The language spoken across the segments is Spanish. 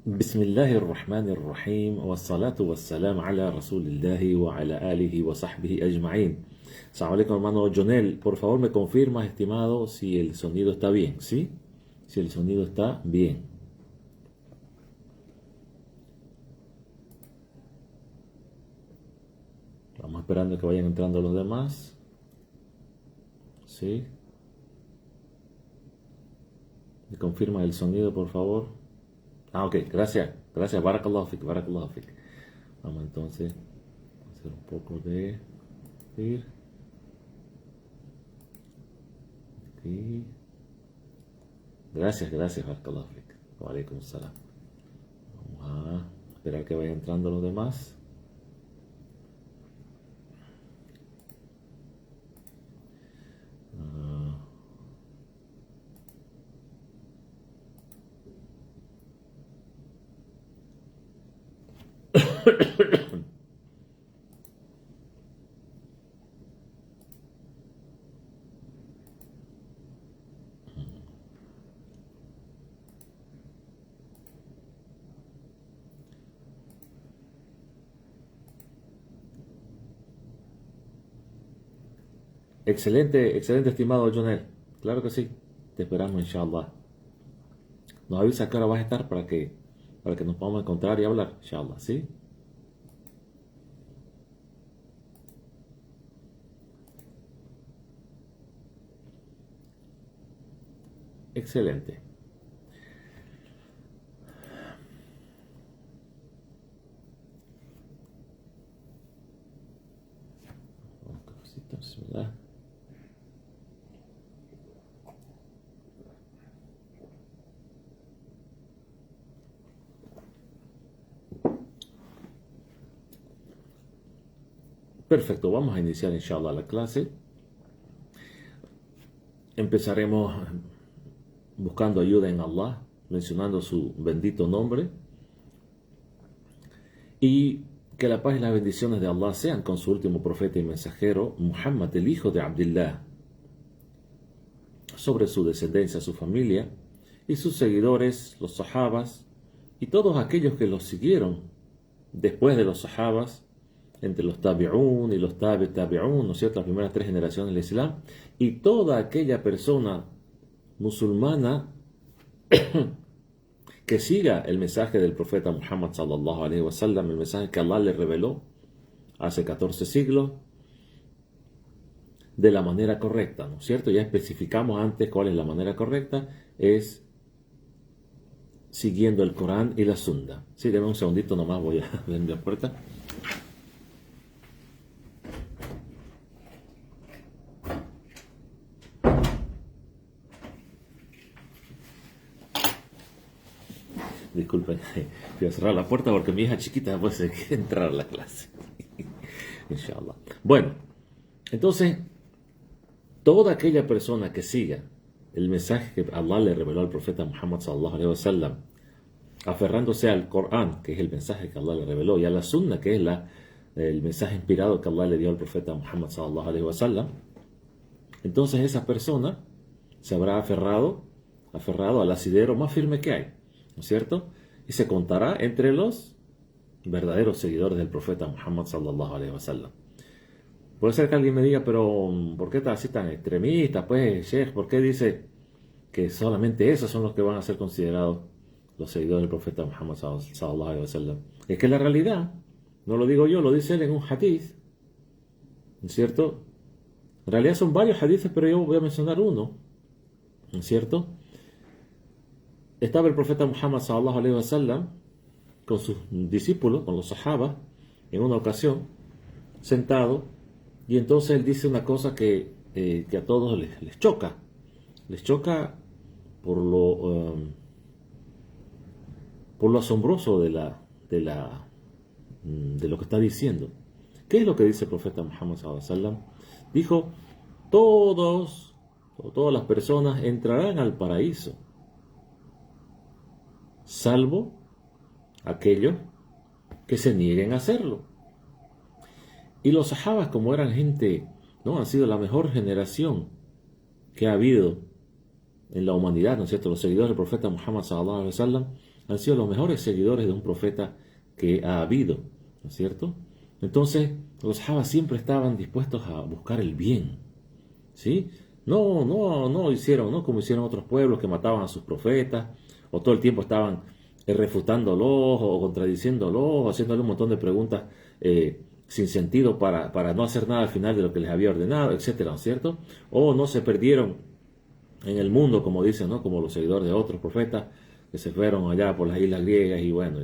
بسم الله الرحمن الرحيم والصلاة والسلام على رسول الله وعلى آله وصحبه أجمعين. Assalamu alaikum, hermano Jonel. Por favor, me confirma, estimado, si el sonido está bien, ¿sí? Si el sonido está bien. Vamos esperando que vayan entrando los demás. ¿Sí? ¿Me confirma el sonido, por favor? Ok, gracias. Gracias, barakallahu fik, barakallahu fik. Vamos entonces a hacer un poco de... Aquí. Gracias, barakallahu fik. Wa alaikum salam. Vamos a esperar que vayan entrando los demás. Excelente, excelente, estimado Jonel. Claro que sí. Te esperamos, inshallah. Nos avisa a qué hora vas a estar para que nos podamos encontrar y hablar, inshallah, ¿sí? Excelente. ¿Verdad? Perfecto, vamos a iniciar inshallah la clase. Empezaremos buscando ayuda en Allah, mencionando su bendito nombre, y que la paz y las bendiciones de Allah sean con su último profeta y mensajero, Muhammad, el hijo de Abdullah, sobre su descendencia, su familia y sus seguidores, los sahabas, y todos aquellos que los siguieron después de los sahabas, entre los tabi'un y los tabi'un, ¿no es cierto?, las primeras tres generaciones del Islam, y toda aquella persona musulmana que siga el mensaje del profeta Muhammad sallallahu alaihi wasallam, el mensaje que Allah le reveló hace 14 siglos, de la manera correcta, ¿no es cierto? Ya especificamos antes cuál es la manera correcta, es siguiendo el Corán y la Sunna. Sí, denme un segundito nomás, voy a abrir la puerta. Disculpen, voy a cerrar la puerta porque mi hija chiquita pues se quiere entrar a la clase. Inshallah. Bueno, entonces, toda aquella persona que siga el mensaje que Allah le reveló al profeta Muhammad sallallahu alaihi wasallam, aferrándose al Corán, que es el mensaje que Allah le reveló, y a la Sunna, que es el mensaje inspirado que Allah le dio al profeta Muhammad sallallahu alaihi wasallam, entonces esa persona se habrá aferrado al asidero más firme que hay, ¿no es cierto? Y se contará entre los verdaderos seguidores del profeta Muhammad sallallahu alaihi wasallam. Puede ser que alguien me diga, pero ¿por qué está así tan extremista? Pues, Sheikh, ¿por qué dice que solamente esos son los que van a ser considerados los seguidores del profeta Muhammad sallallahu alaihi wasallam? Es que la realidad, no lo digo yo, lo dice él en un hadith, ¿no es cierto? En realidad son varios hadiths, pero yo voy a mencionar uno, ¿no es cierto? Estaba el profeta Muhammad sallallahu alaihi wasallam con sus discípulos, con los sahabas, en una ocasión, sentado, y entonces él dice una cosa que a todos les choca. Les choca por lo asombroso de lo que está diciendo. ¿Qué es lo que dice el profeta Muhammad sallallahu alaihi wasallam? Dijo, todas las personas entrarán al paraíso, salvo aquellos que se nieguen a hacerlo. Y los sahabas, como eran gente, ¿no?, han sido la mejor generación que ha habido en la humanidad, ¿no es cierto?, los seguidores del profeta Muhammad sallallahu alaihi wasallam, han sido los mejores seguidores de un profeta que ha habido, ¿no es cierto? Entonces, los sahabas siempre estaban dispuestos a buscar el bien, ¿sí? No hicieron, ¿no? Como hicieron otros pueblos que mataban a sus profetas, o todo el tiempo estaban refutándolos, o contradiciéndolos, o haciéndole un montón de preguntas sin sentido para no hacer nada al final de lo que les había ordenado, etcétera, ¿no es cierto? O no se perdieron en el mundo, como dicen, ¿no? Como los seguidores de otros profetas que se fueron allá por las islas griegas y bueno,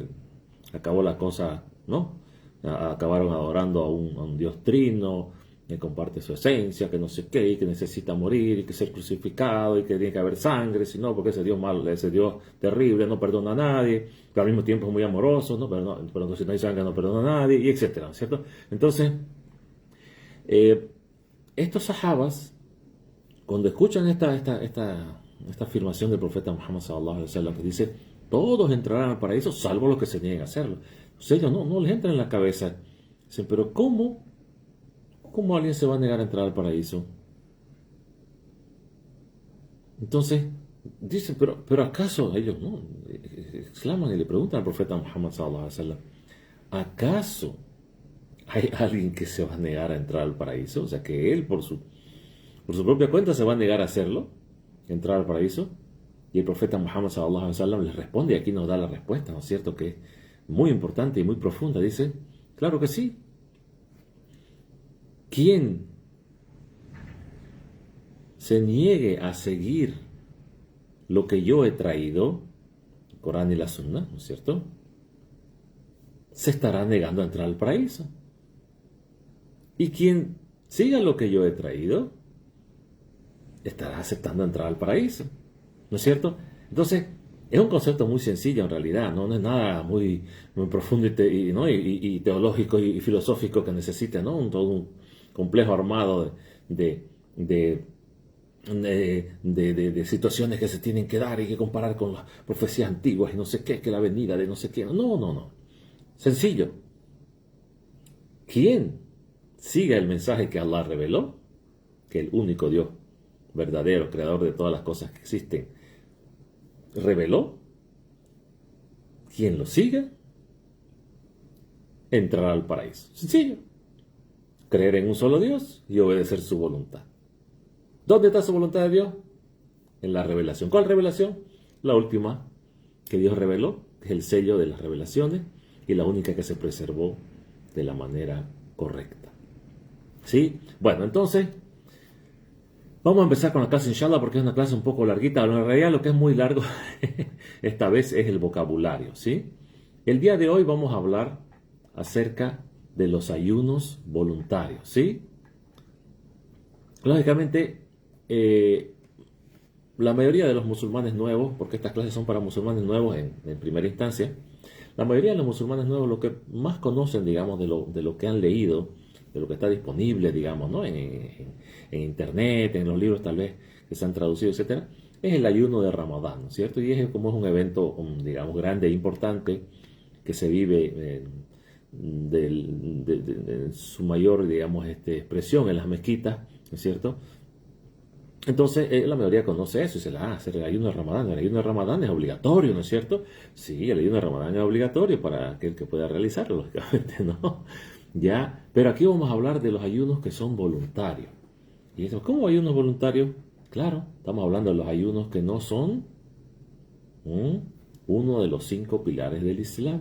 acabó la cosa, ¿no? Acabaron adorando a un Dios trino, que comparte su esencia, que no sé qué, y que necesita morir, y que ser crucificado, y que tiene que haber sangre, si no, porque ese Dios malo, ese Dios terrible no perdona a nadie, pero al mismo tiempo es muy amoroso, ¿no? Pero si no hay sangre no perdona a nadie, y etcétera, ¿no es cierto? Entonces, estos sahabas, cuando escuchan esta afirmación del profeta Muhammad sallallahu alaihi wasallam que dice, todos entrarán al paraíso salvo los que se nieguen a hacerlo. Entonces ellos no les entra en la cabeza. Dicen, pero ¿cómo alguien se va a negar a entrar al paraíso? Entonces, dicen, pero ¿acaso ellos no? Exclaman y le preguntan al profeta Muhammad sallallahu alaihi wasallam, ¿acaso hay alguien que se va a negar a entrar al paraíso? O sea, que él por su propia cuenta se va a negar a hacerlo, entrar al paraíso. Y el profeta Muhammad sallallahu alaihi wasallam les responde, y aquí nos da la respuesta, ¿no es cierto? Que es muy importante y muy profunda. Dice, claro que sí. Quien se niegue a seguir lo que yo he traído, el Corán y la Sunna, ¿no es cierto?, se estará negando a entrar al paraíso. Y quien siga lo que yo he traído, estará aceptando entrar al paraíso, ¿no es cierto? Entonces, es un concepto muy sencillo en realidad, no es nada muy profundo y teológico y filosófico que necesite, ¿no? Todo un complejo armado de situaciones que se tienen que dar y que comparar con las profecías antiguas y no sé qué, que la venida de no sé qué. No. Sencillo. ¿Quién siga el mensaje que Allah reveló, que el único Dios verdadero, creador de todas las cosas que existen, reveló? Quien lo siga entrará al paraíso. Sencillo. Creer en un solo Dios y obedecer su voluntad. ¿Dónde está su voluntad de Dios? En la revelación. ¿Cuál revelación? La última que Dios reveló, que es el sello de las revelaciones y la única que se preservó de la manera correcta. ¿Sí? Bueno, entonces vamos a empezar con la clase inshallah porque es una clase un poco larguita. En realidad lo que es muy largo esta vez es el vocabulario, ¿sí? El día de hoy vamos a hablar acerca de los ayunos voluntarios, ¿sí? Lógicamente, la mayoría de los musulmanes nuevos, porque estas clases son para musulmanes nuevos en primera instancia, la mayoría de los musulmanes nuevos lo que más conocen, digamos, de lo que han leído, de lo que está disponible, digamos, ¿no? en internet, en los libros tal vez que se han traducido, etcétera, es el ayuno de Ramadán, ¿no es cierto? Y es como es un evento, digamos, grande e importante que se vive de su mayor, digamos, expresión en las mezquitas, ¿no es cierto? Entonces, la mayoría conoce eso y dice, hacer el ayuno de Ramadán. El ayuno de Ramadán es obligatorio, ¿no es cierto? Sí, el ayuno de Ramadán es obligatorio para aquel que pueda realizarlo, lógicamente, ¿no? Ya, pero aquí vamos a hablar de los ayunos que son voluntarios. Y decimos, ¿cómo ayunos voluntarios? Claro, estamos hablando de los ayunos que no son uno de los 5 pilares del Islam,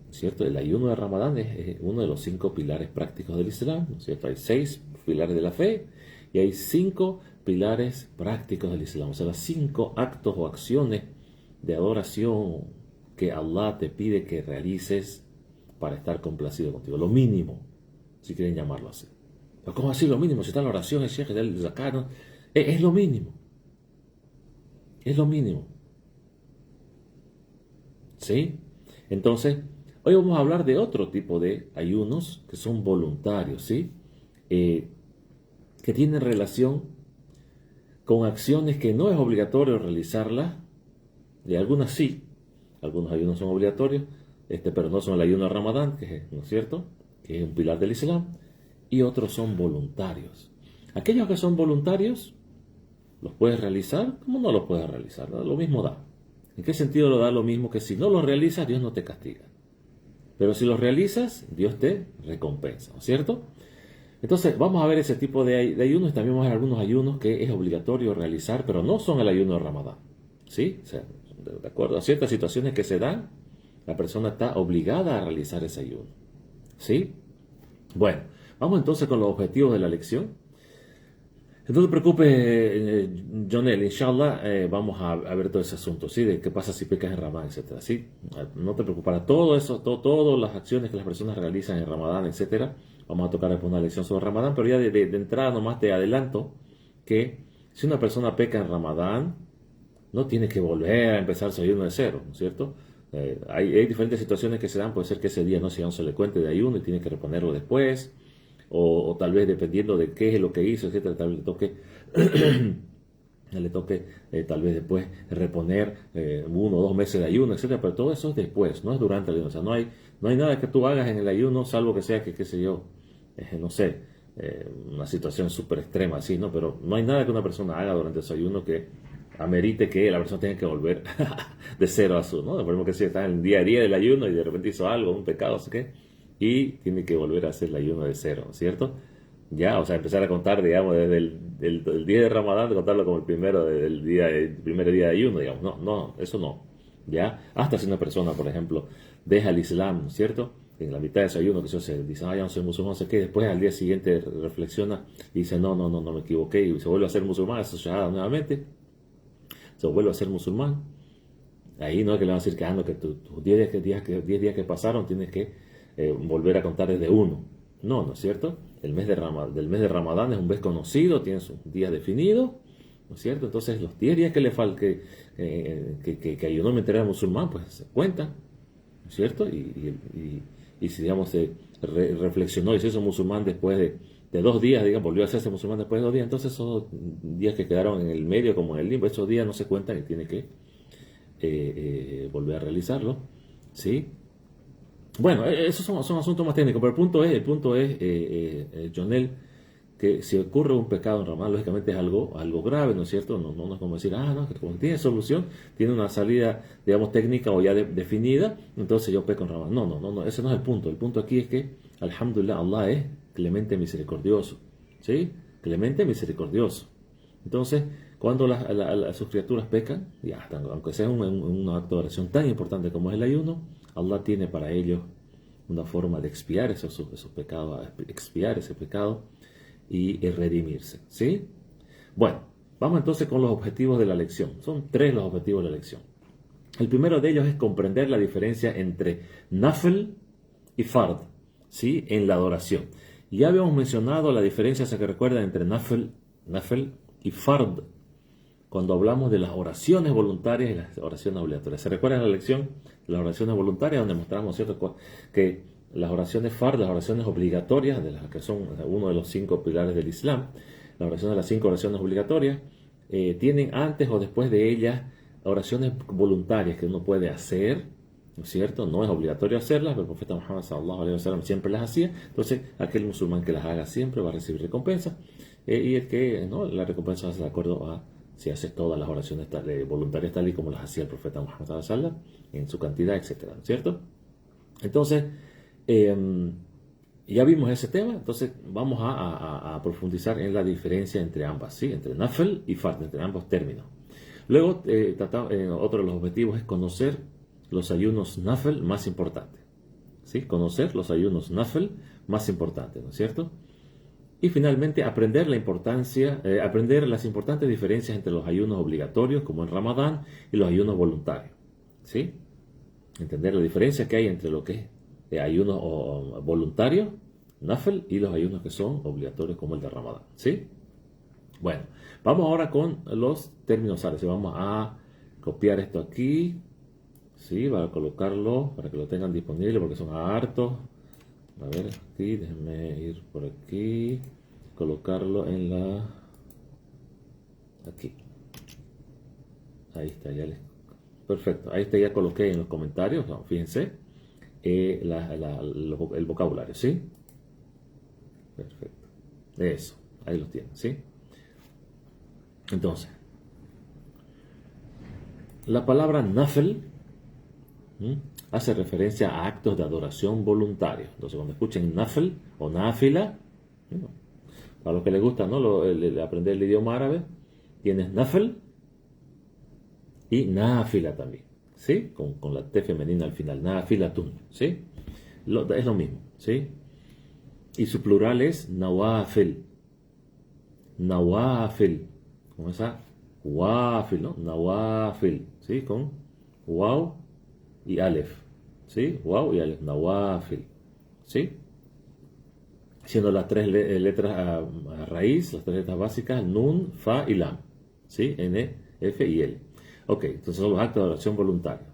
¿no es cierto? El ayuno de Ramadán es uno de los 5 pilares prácticos del Islam, ¿no es cierto? Hay 6 pilares de la fe y hay 5 pilares prácticos del Islam, o sea, los 5 actos o acciones de adoración que Allah te pide que realices para estar complacido contigo, lo mínimo, si quieren llamarlo así. Pero ¿cómo así lo mínimo? Si está la oración, el sheikh, el zakat, ¿no? Es lo mínimo. Es lo mínimo. ¿Sí? Entonces, hoy vamos a hablar de otro tipo de ayunos que son voluntarios, ¿sí? Que tienen relación con acciones que no es obligatorio realizarlas, y algunas sí, algunos ayunos son obligatorios, pero no son el ayuno de Ramadán, que es, ¿no es cierto?, que es un pilar del Islam, y otros son voluntarios. Aquellos que son voluntarios, los puedes realizar como no los puedes realizar, ¿no? Lo mismo da. ¿En qué sentido lo da lo mismo que si no lo realizas, Dios no te castiga? Pero si lo realizas, Dios te recompensa, ¿no es cierto? Entonces, vamos a ver ese tipo de ayunos y también vamos a ver algunos ayunos que es obligatorio realizar, pero no son el ayuno de Ramadán. ¿Sí? O sea, de acuerdo a ciertas situaciones que se dan, la persona está obligada a realizar ese ayuno. ¿Sí? Bueno, vamos entonces con los objetivos de la lección. No te preocupes, Jonel, inshallah, vamos a ver todo ese asunto, ¿sí? De qué pasa si pecas en Ramadán, etcétera, ¿sí? No te preocupes, para todo eso, todas las acciones que las personas realizan en Ramadán, etcétera, vamos a tocar después una lección sobre Ramadán, pero ya de entrada nomás te adelanto que si una persona peca en Ramadán, no tiene que volver a empezar su ayuno de cero, ¿no es cierto? Hay diferentes situaciones que se dan, puede ser que ese día no se le cuente de ayuno y tiene que reponerlo después, o tal vez dependiendo de qué es lo que hizo, etcétera, tal vez le toque tal vez después reponer 1 o 2 meses de ayuno, etcétera, pero todo eso es después, no es durante el ayuno. O sea, no hay nada que tú hagas en el ayuno, salvo que sea que, qué sé yo, no sé, una situación súper extrema así, ¿no? Pero no hay nada que una persona haga durante su ayuno que amerite que la persona tenga que volver de cero a su, ¿no? Por ejemplo, que si está en el día a día del ayuno y de repente hizo algo, un pecado, no sé qué, y tiene que volver a hacer el ayuno de cero, ¿no es cierto? Ya, o sea, empezar a contar, digamos, desde el día de Ramadán, de contarlo como el primer día de ayuno, digamos. No, eso no. Ya, hasta si una persona, por ejemplo, deja el Islam, ¿no es cierto? En la mitad de su ayuno, que se dice, ya no soy musulmán, no sé qué, después al día siguiente reflexiona y dice, no me equivoqué, y se vuelve a ser musulmán, eso shahada nuevamente, se vuelve a ser musulmán. Ahí no es que le van a decir que, no, que tus 10 días que pasaron tienes que volver a contar desde uno. No es cierto. Del mes de Ramadán es un mes conocido, tiene sus días definidos, ¿no es cierto? Entonces los 10 días que le faltan, que ayunó mientras era musulmán, pues se cuentan, ¿no es cierto? Y si, digamos, se reflexionó y se hizo musulmán después de 2 días, digamos, volvió a hacerse musulmán después de 2 días, entonces esos días que quedaron en el medio, como en el limbo, esos días no se cuentan y tiene que volver a realizarlo, ¿sí? Bueno, esos son asuntos más técnicos, pero el punto es, Jonel, que si ocurre un pecado en Ramadán, lógicamente es algo grave, ¿no es cierto? No es como decir, no, que como tiene solución, tiene una salida, digamos, técnica o ya definida, entonces yo peco en Ramadán. No, ese no es el punto. El punto aquí es que, alhamdulillah, Allah es clemente misericordioso, ¿sí? Clemente misericordioso. Entonces, cuando sus criaturas pecan, ya, aunque sea un acto de oración tan importante como es el ayuno, Allah tiene para ellos una forma de expiar esos pecados, expiar ese pecado y redimirse, ¿sí? Bueno, vamos entonces con los objetivos de la lección. Son 3 los objetivos de la lección. El primero de ellos es comprender la diferencia entre nafl y fard, ¿sí? En la adoración. Ya habíamos mencionado la diferencia, se que recuerdan, entre nafl y fard, cuando hablamos de las oraciones voluntarias y las oraciones obligatorias. ¿Se recuerdan la lección de las oraciones voluntarias donde mostramos, ¿cierto?, que las oraciones fard, las oraciones obligatorias, de las que son uno de los 5 pilares del Islam, las oraciones de las 5 oraciones obligatorias, tienen antes o después de ellas oraciones voluntarias que uno puede hacer, ¿no es cierto? No es obligatorio hacerlas, pero el profeta Muhammad sallallahu alaihi wasallam siempre las hacía. Entonces, aquel musulmán que las haga siempre va a recibir recompensa, y el que no, la recompensa es de acuerdo a si hace todas las oraciones voluntarias tal y como las hacía el profeta Muhammad sallallahu alaihi wasallam, en su cantidad, etcétera, ¿no es cierto? Entonces, ya vimos ese tema, entonces vamos a profundizar en la diferencia entre ambas, ¿sí? Entre nafl y fard, entre ambos términos. Luego, otro de los objetivos es conocer los ayunos nafl más importantes, ¿sí? Conocer los ayunos nafl más importantes, ¿no es cierto? Y finalmente, aprender aprender las importantes diferencias entre los ayunos obligatorios, como en Ramadán, y los ayunos voluntarios, ¿sí? Entender la diferencia que hay entre lo que es ayuno voluntario, nafel, y los ayunos que son obligatorios como el de Ramadán, ¿sí? Bueno, vamos ahora con los términos árabes. Vamos a copiar esto aquí, ¿sí? Para colocarlo, para que lo tengan disponible porque son hartos. A ver, aquí, déjenme ir por aquí, colocarlo en aquí. Ahí está, perfecto, ahí está, ya coloqué en los comentarios, no, fíjense, el vocabulario, ¿sí? Perfecto. Eso, ahí los tienen, ¿sí? Entonces, La palabra nafl hace referencia a actos de adoración voluntarios. Entonces, cuando escuchen nafl o nafila, ¿no? Para los que les gusta, ¿no? Aprender el idioma árabe, tienes nafl y nafila también, ¿sí? Con la T femenina al final, nafilatun, ¿sí? Es lo mismo, ¿sí? Y su plural es nawafil, nawafil, con esa wafil, ¿no? Nawafil, ¿sí? Con waw y alef, ¿sí? Waw y alef, nawafil, ¿sí? Siendo las tres letras a raíz, las tres letras básicas, nun, fa y lam, ¿sí? N, F y L. Ok, entonces son los actos de oración voluntaria.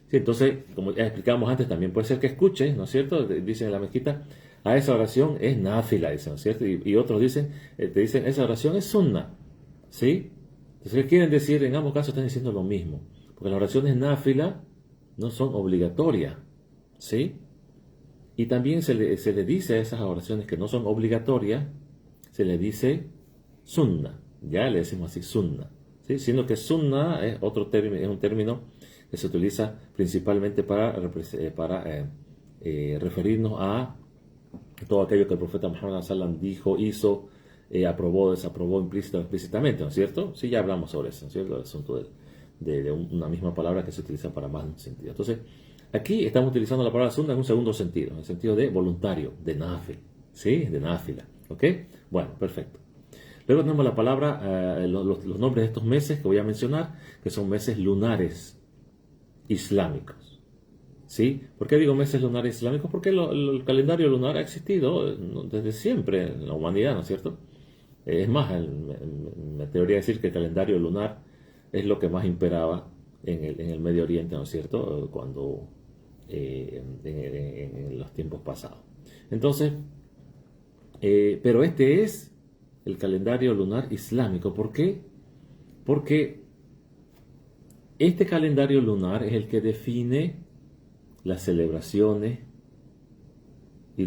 Sí, entonces, como ya explicamos antes, también puede ser que escuches, ¿no es cierto? Dicen en la mezquita, a esa oración es náfila, dicen, ¿no es cierto? Y otros dicen, te dicen, esa oración es sunna, ¿sí? Entonces, ¿qué quieren decir? En ambos casos están diciendo lo mismo, porque las oraciones náfila no son obligatorias, ¿sí? Y también se le dice a esas oraciones que no son obligatorias, se le dice sunna, ya le decimos así, sunna, ¿sí? Siendo que sunna es otro término, es un término que se utiliza principalmente para referirnos a todo aquello que el profeta Muhammad sallam dijo, hizo, aprobó, desaprobó implícita o explícitamente, ¿no es cierto? Sí, ya hablamos sobre eso, ¿no es cierto? El asunto de una misma palabra que se utiliza para más de un sentido. Entonces, aquí estamos utilizando la palabra sunna en un segundo sentido, en el sentido de voluntario, de nafil, ¿sí? De náfila, ¿ok? Bueno, perfecto. Luego tenemos la palabra, los nombres de estos meses que voy a mencionar, que son meses lunares islámicos. ¿Sí? ¿Por qué digo meses lunares islámicos? Porque el calendario lunar ha existido desde siempre en la humanidad, ¿no es cierto? Es más, me atrevería a decir que el calendario lunar es lo que más imperaba en el Medio Oriente, ¿no es cierto? Cuando en los tiempos pasados. Entonces, pero este es el calendario lunar islámico. ¿Por qué? Porque este calendario lunar es el que define las celebraciones y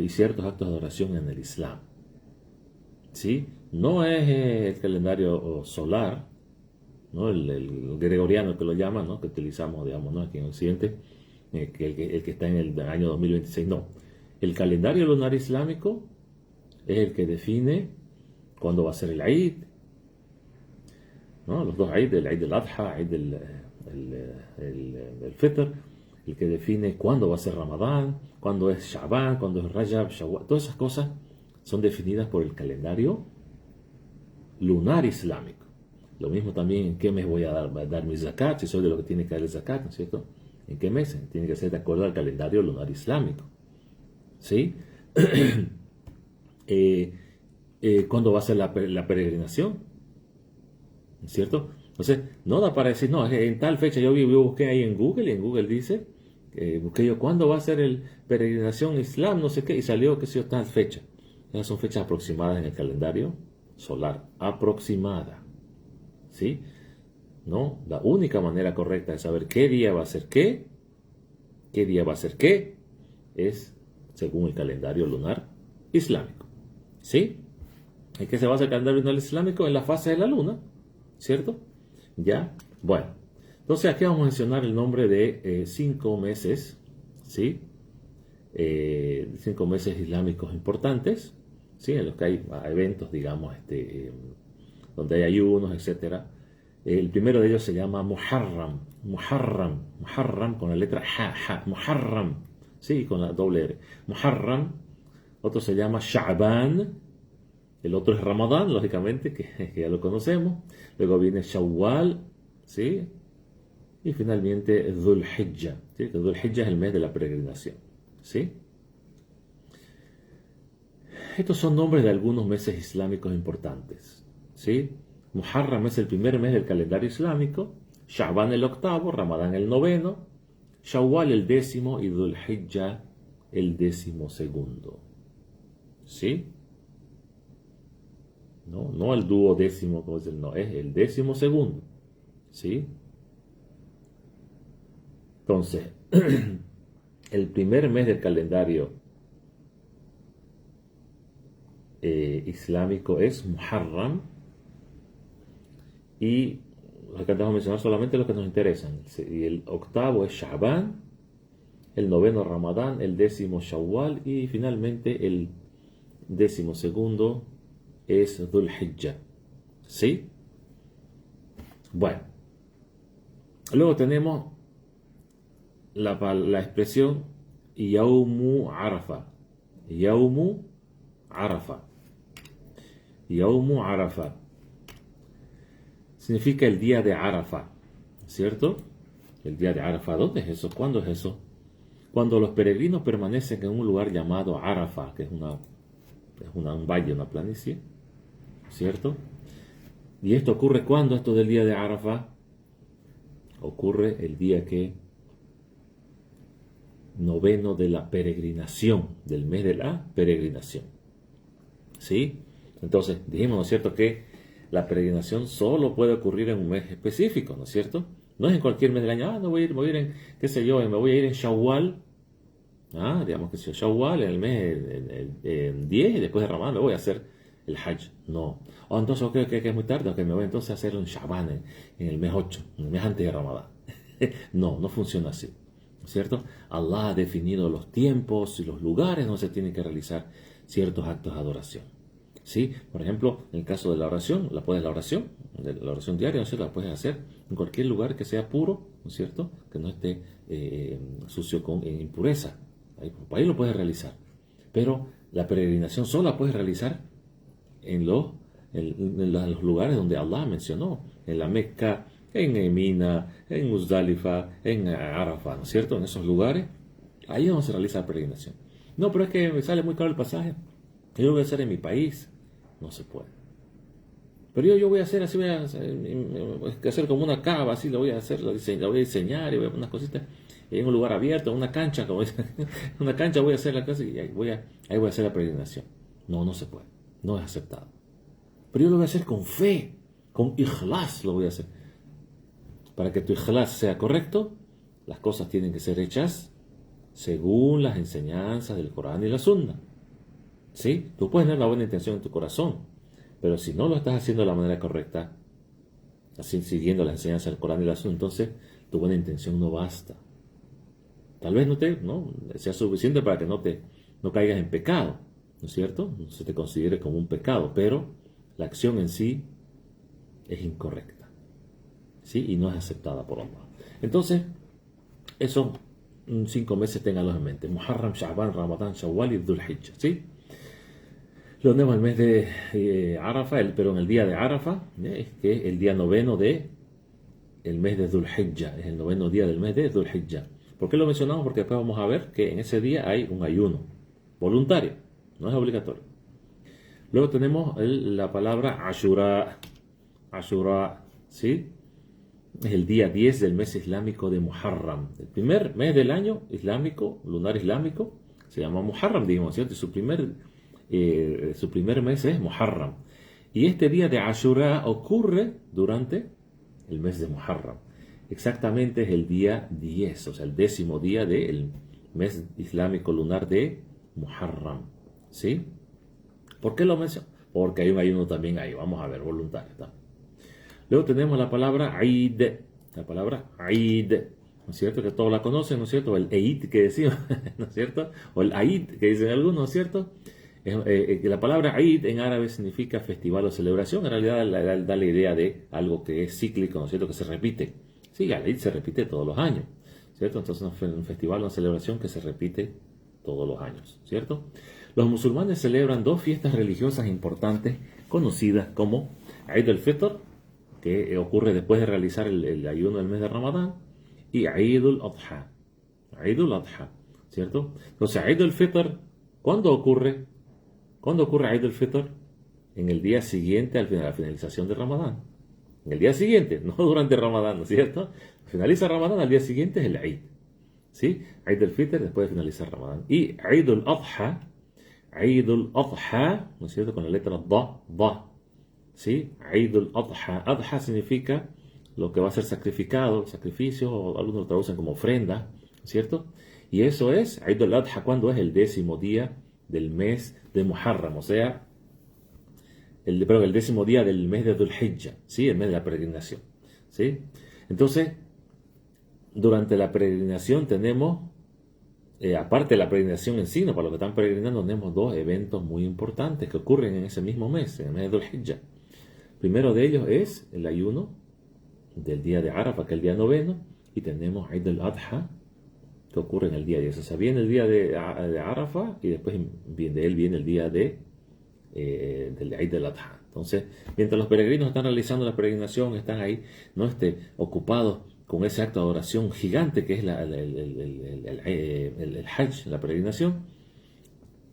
ciertos actos de adoración en el Islam. ¿Sí? No es el calendario solar, ¿no? El gregoriano que lo llaman, ¿no? Que utilizamos, digamos, ¿no? Aquí en Occidente, el que está en el año 2026, no. El calendario lunar islámico es el que define cuándo va a ser el Eid, ¿no? Los dos Eid, el Eid del Adha, Eid del Fitr, el que define cuándo va a ser Ramadán, cuándo es Sha'ban, cuándo es Rajab, Shawwal. Todas esas cosas son definidas por el calendario lunar islámico. Lo mismo también en qué mes voy a dar mi zakat, si soy de lo que tiene que dar el zakat, ¿no es cierto? ¿En qué mes? Tiene que ser de acuerdo al calendario lunar islámico. ¿Sí? ¿Cuándo va a ser la peregrinación? ¿No es cierto? Entonces, no da para decir, no, en tal fecha yo busqué ahí en Google, y en Google dice, busqué yo, ¿cuándo va a ser el peregrinación islam? No sé qué, y salió, qué sé yo, tal fecha. Esas son fechas aproximadas en el calendario solar, aproximada. ¿Sí? ¿No? La única manera correcta de saber qué día va a ser qué día va a ser qué, es según el calendario lunar islámico. ¿Sí? ¿En qué se basa el calendario lunar islámico? En la fase de la luna, ¿cierto? ¿Ya? Bueno, entonces aquí vamos a mencionar el nombre de 5 meses, ¿sí? 5 meses islámicos importantes, ¿sí? En los que hay eventos, digamos, donde hay ayunos, etcétera. El primero de ellos se llama Muharram, Muharram con la letra ja, Muharram, ¿sí? Con la doble R. Muharram. Otro se llama Sha'ban. El otro es Ramadán, lógicamente, que ya lo conocemos. Luego viene Shawwal, ¿sí? Y finalmente Dhul Hijjah, ¿sí? Que Dhul Hijjah es el mes de la peregrinación, ¿sí? Estos son nombres de algunos meses islámicos importantes, ¿sí? Muharram es el primer mes del calendario islámico, Sha'ban el octavo, Ramadán el noveno, Shawwal el 10º y Dhul Hijjah el 12º, ¿sí? No el 12º, como es no, es el 12º, ¿sí? Entonces, el primer mes del calendario islámico es Muharram y acá vamos a mencionar solamente los que nos interesan. Y el octavo es Sha'ban, el noveno Ramadán, el décimo Shawwal y finalmente el décimo segundo es Dhul Hijjah. ¿Sí? Bueno, luego tenemos la expresión Yawmu Arafa. Yawmu Arafa. Yawmu Arafa. Significa el día de Arafa, ¿cierto? El día de Arafa, ¿dónde es eso? ¿Cuándo es eso? Cuando los peregrinos permanecen en un lugar llamado Arafa, que es un valle, una planicie, ¿cierto? ¿Y esto ocurre cuándo? Esto del día de Arafa ocurre el día que noveno de la peregrinación, del mes de la peregrinación. ¿Sí? Entonces, dijimos, ¿no es cierto?, que la peregrinación solo puede ocurrir en un mes específico, ¿no es cierto? No es en cualquier mes del año, no voy a ir en, qué sé yo, me voy a ir en Shawwal, digamos que si Shawwal en el mes en 10 y después de Ramadán me voy a hacer el Hajj. No. O entonces creo que es muy tarde, ok, me voy entonces a hacer un Sha'ban en el mes 8, en el mes antes de Ramadán. No funciona así, ¿no es cierto? Allah ha definido los tiempos y los lugares donde se tienen que realizar ciertos actos de adoración. ¿Sí? Por ejemplo, en el caso de la oración, la oración diaria, ¿no es cierto?, la puedes hacer en cualquier lugar que sea puro, ¿no es cierto?, que no esté sucio con impureza. Ahí lo puedes realizar. Pero la peregrinación solo la puedes realizar en los lugares donde Allah mencionó, en la Meca, en Mina, en Muzdalifa, en Arafat, ¿no es cierto?, en esos lugares, ahí es donde se realiza la peregrinación. No, pero es que me sale muy caro el pasaje, yo lo voy a hacer en mi país. No se puede. Pero yo voy a hacer así, voy a hacer como una cava, así lo voy a hacer, lo voy a diseñar y voy a poner unas cositas en un lugar abierto, una cancha, como una cancha voy a hacer la casa y ahí voy a hacer la peregrinación. No se puede. No es aceptado. Pero yo lo voy a hacer con fe, con ikhlas lo voy a hacer. Para que tu ikhlas sea correcto, las cosas tienen que ser hechas según las enseñanzas del Corán y la Sunna. ¿Sí? Tú puedes tener la buena intención en tu corazón, pero si no lo estás haciendo de la manera correcta, así siguiendo las enseñanzas del Corán y la Sunna, entonces tu buena intención no basta. Tal vez no sea suficiente para que no caigas en pecado, ¿no es cierto? No se te considere como un pecado, pero la acción en sí es incorrecta, ¿sí? Y no es aceptada por Allah. Entonces, esos 5 meses ténganlos en mente: Muharram, Sha'ban, Ramadán, Shawwal y Dhul Hijjah, ¿sí? Lo tenemos el mes de Arafa, pero en el día de Arafa, que es el día noveno del mes de Dhul Hijjah, es el noveno día del mes de Dhul Hijjah. ¿Por qué lo mencionamos? Porque después vamos a ver que en ese día hay un ayuno voluntario, no es obligatorio. Luego tenemos la palabra Ashura, ¿sí? Es el día 10 del mes islámico de Muharram. El primer mes del año islámico, lunar islámico, se llama Muharram, digamos, ¿cierto? Su primer mes es Muharram. Y este día de Ashura ocurre durante el mes de Muharram. Exactamente es el día 10, o sea, el 10º día del mes islámico lunar de Muharram. ¿Sí? ¿Por qué lo menciono? Porque hay un ayuno también ahí, vamos a ver, voluntario. ¿No? Luego tenemos la palabra Eid, ¿no es cierto? Que todos la conocen, ¿no es cierto? El Eid que decimos, ¿no es cierto? O el Eid que dicen algunos, ¿no es cierto? La palabra Eid en árabe significa festival o celebración. En realidad da la idea de algo que es cíclico, ¿no es cierto? Que se repite. Sí, el Eid se repite todos los años, ¿cierto? Entonces un festival o una celebración que se repite todos los años, ¿cierto? Los musulmanes celebran 2 fiestas religiosas importantes conocidas como Eid al-Fitr, que ocurre después de realizar el ayuno del mes de Ramadán, y Eid al-Adha, ¿cierto? Entonces Eid al-Fitr, ¿cuándo ocurre? ¿Cuándo ocurre Eid al-Fitr? En el día siguiente a la finalización de Ramadán. En el día siguiente, no durante Ramadán, ¿no es cierto? Finaliza Ramadán, al día siguiente es el Eid. ¿Sí? Eid al-Fitr después de finalizar Ramadán. Y Eid al-Adha, ¿no es cierto? Con la letra Da. ¿Sí? Eid al-Adha. Adha significa lo que va a ser sacrificado, sacrificio, o algunos lo traducen como ofrenda, ¿no es cierto? Y eso es Eid al-Adha, cuando es el 10º día del mes de Muharram, o sea, el 10º día del mes de Dhul Hijjah, ¿sí? El mes de la peregrinación, ¿sí? Entonces, durante la peregrinación tenemos, aparte de la peregrinación en sí, ¿no? Para los que están peregrinando, tenemos dos eventos muy importantes que ocurren en ese mismo mes, en el mes de Dhul Hijjah. Primero de ellos es el ayuno del día de Arafah, que es el día noveno, y tenemos Eid al-Adha, que ocurre en el día 10. O sea, viene el día de Arafah y después de él viene el día del Eid al-Adha. Entonces, mientras los peregrinos están realizando la peregrinación, están ahí, no ocupados con ese acto de adoración gigante que es el Hajj, la peregrinación,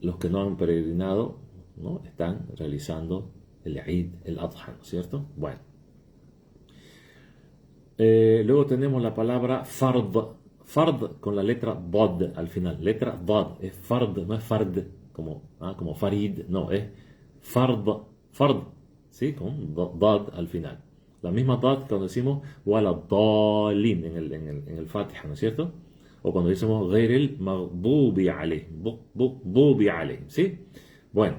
los que no han peregrinado, ¿no? Están realizando el Eid al-Adha, ¿no es cierto? Bueno. Luego tenemos la palabra fard. Fard con la letra Dad al final. Letra Dad. Es fard, no es fard como Farid. No, es fard. Fard. ¿Sí? Con Dad al final. La misma Dad cuando decimos Wala Dalin en el Fatiha, ¿no es cierto? O cuando decimos Ghairil Maghdubi alayh. Maghdubi alayh. ¿Sí? Bueno.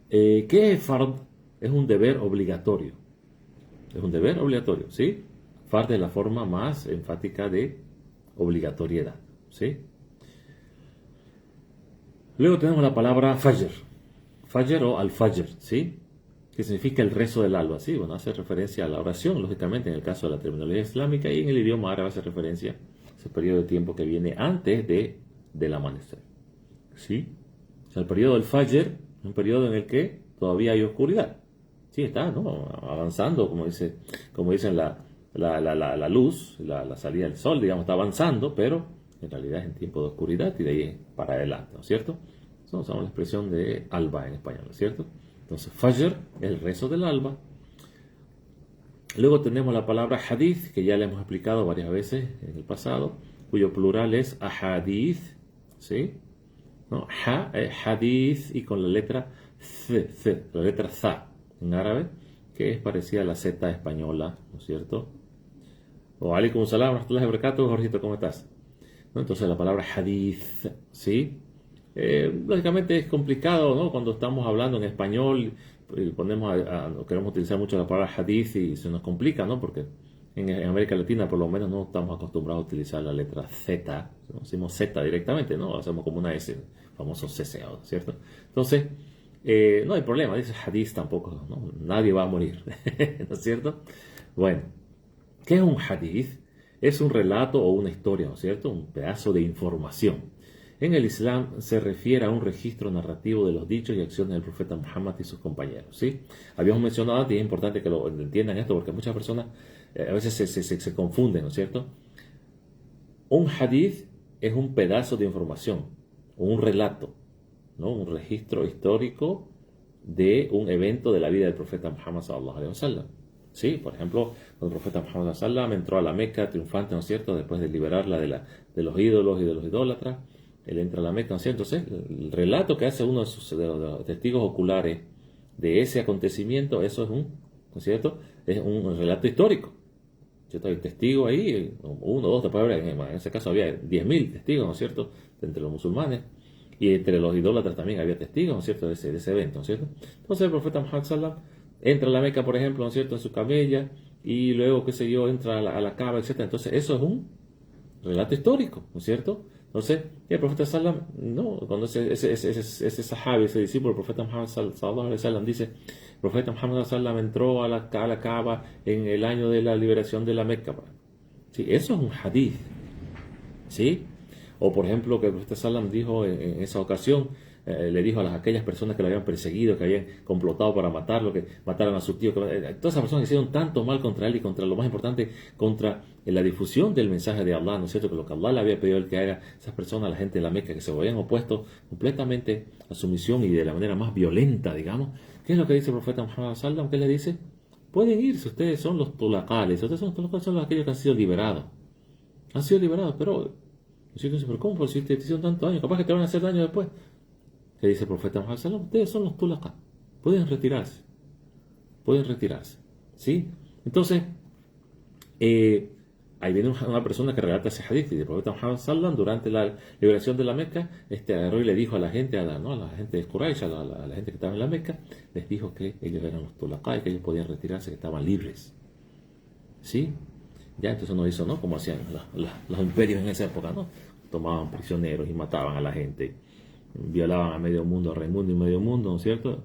¿Qué es fard? Es un deber obligatorio. Es un deber obligatorio, ¿sí? Fard es la forma más enfática de obligatoriedad, ¿sí? Luego tenemos la palabra Fajr. Fajr o al-Fajr, ¿sí? Que significa el rezo del alba, ¿sí? Bueno, hace referencia a la oración, lógicamente, en el caso de la terminología islámica, y en el idioma árabe hace referencia a ese periodo de tiempo que viene antes del amanecer, ¿sí? O sea, el periodo del Fajr es un periodo en el que todavía hay oscuridad. Sí, está, ¿no? Avanzando, como dicen la luz, la salida del sol, digamos, está avanzando, pero en realidad es en tiempo de oscuridad y de ahí para adelante, ¿no es cierto? Eso usamos la expresión de alba en español, ¿no es cierto? Entonces, Fajr es el rezo del alba. Luego tenemos la palabra hadith, que ya le hemos explicado varias veces en el pasado, cuyo plural es ahadith, ¿sí? ¿No? Hadith y con la letra th, la letra za en árabe, que es parecida a la Z española, ¿no es cierto? O alaikum salam, rahmatullahi wa barakatuh, Jorgito, ¿cómo estás? ¿No? Entonces la palabra hadith, ¿sí? Lógicamente es complicado, ¿no? Cuando estamos hablando en español, queremos utilizar mucho la palabra hadith y se nos complica, ¿no? Porque en América Latina por lo menos no estamos acostumbrados a utilizar la letra Z, ¿no? Decimos Z directamente, ¿no? Lo hacemos como una S, famoso CCO, ¿cierto? Entonces, no hay problema, dice hadith tampoco, ¿no? Nadie va a morir, ¿no es cierto? Bueno, ¿qué es un hadith? Es un relato o una historia, ¿no es cierto? Un pedazo de información. En el Islam se refiere a un registro narrativo de los dichos y acciones del profeta Muhammad y sus compañeros, ¿sí? Habíamos mencionado antes, y es importante que lo entiendan esto, porque muchas personas a veces se confunden, ¿no es cierto? Un hadith es un pedazo de información, o un relato, ¿no? Un registro histórico de un evento de la vida del profeta Muhammad sallallahu alaihi wasallam. Sí, por ejemplo, cuando el profeta Muhammad sallallahu alaihi wasallam entró a la Meca triunfante, ¿no es cierto? Después de liberarla de los ídolos y de los idólatras, él entra a la Meca, ¿no es cierto? Entonces, el relato que hace uno de los testigos oculares de ese acontecimiento, eso es ¿no es cierto? Es un relato histórico. ¿Cierto? Hay testigos ahí, uno, dos, después en ese caso había 10.000 testigos, ¿no es cierto? Entre los musulmanes. Y entre los idólatras también había testigos, ¿no es cierto? De ese evento, ¿no es cierto? Entonces el profeta Muhammad sallam entra a la Meca, por ejemplo, ¿no es cierto? En su camella, y luego, qué sé yo, entra a la Kaaba, etcétera. Entonces eso es un relato histórico, ¿no es cierto? Entonces, el profeta sallam, no, cuando ese sahabi, ese discípulo, el profeta Muhammad sallallahu alaihi wasallam dice, el profeta Muhammad sallam entró a la Kaaba en el año de la liberación de la Meca. Sí, eso es un hadith, ¿sí? O por ejemplo, que el profeta sallam dijo en esa ocasión, le dijo a aquellas personas que lo habían perseguido, que habían complotado para matarlo, que mataran a su tío, todas esas personas que hicieron tanto mal contra él y contra lo más importante, contra la difusión del mensaje de Allah, ¿no es cierto? Que lo que Allah le había pedido a él que haga, esas personas, la gente de la Meca, que se habían opuesto completamente a su misión y de la manera más violenta, digamos. ¿Qué es lo que dice el profeta Muhammad sallam? ¿Qué le dice? Pueden irse, ustedes son los tulaqales, ustedes son los tulaqales, son aquellos que han sido liberados. Han sido liberados, pero pero ¿cómo? Si te hicieron tanto daño, capaz que te van a hacer daño después. Que dice el profeta Muhammad sallam, ustedes son los tulaqa, pueden retirarse, ¿sí? Entonces, ahí viene una persona que relata ese hadith, y el profeta Muhammad sallam, durante la liberación de la Meca, agarró y le dijo a la gente, a la gente de Quraysh, a la gente que estaba en la Meca, les dijo que ellos eran los tulaqa y que ellos podían retirarse, que estaban libres. ¿sí? Ya, entonces no hizo, ¿no? Como hacían los imperios en esa época, ¿no? Tomaban prisioneros y mataban a la gente, violaban a medio mundo, a Raimundo y medio mundo, ¿no es cierto?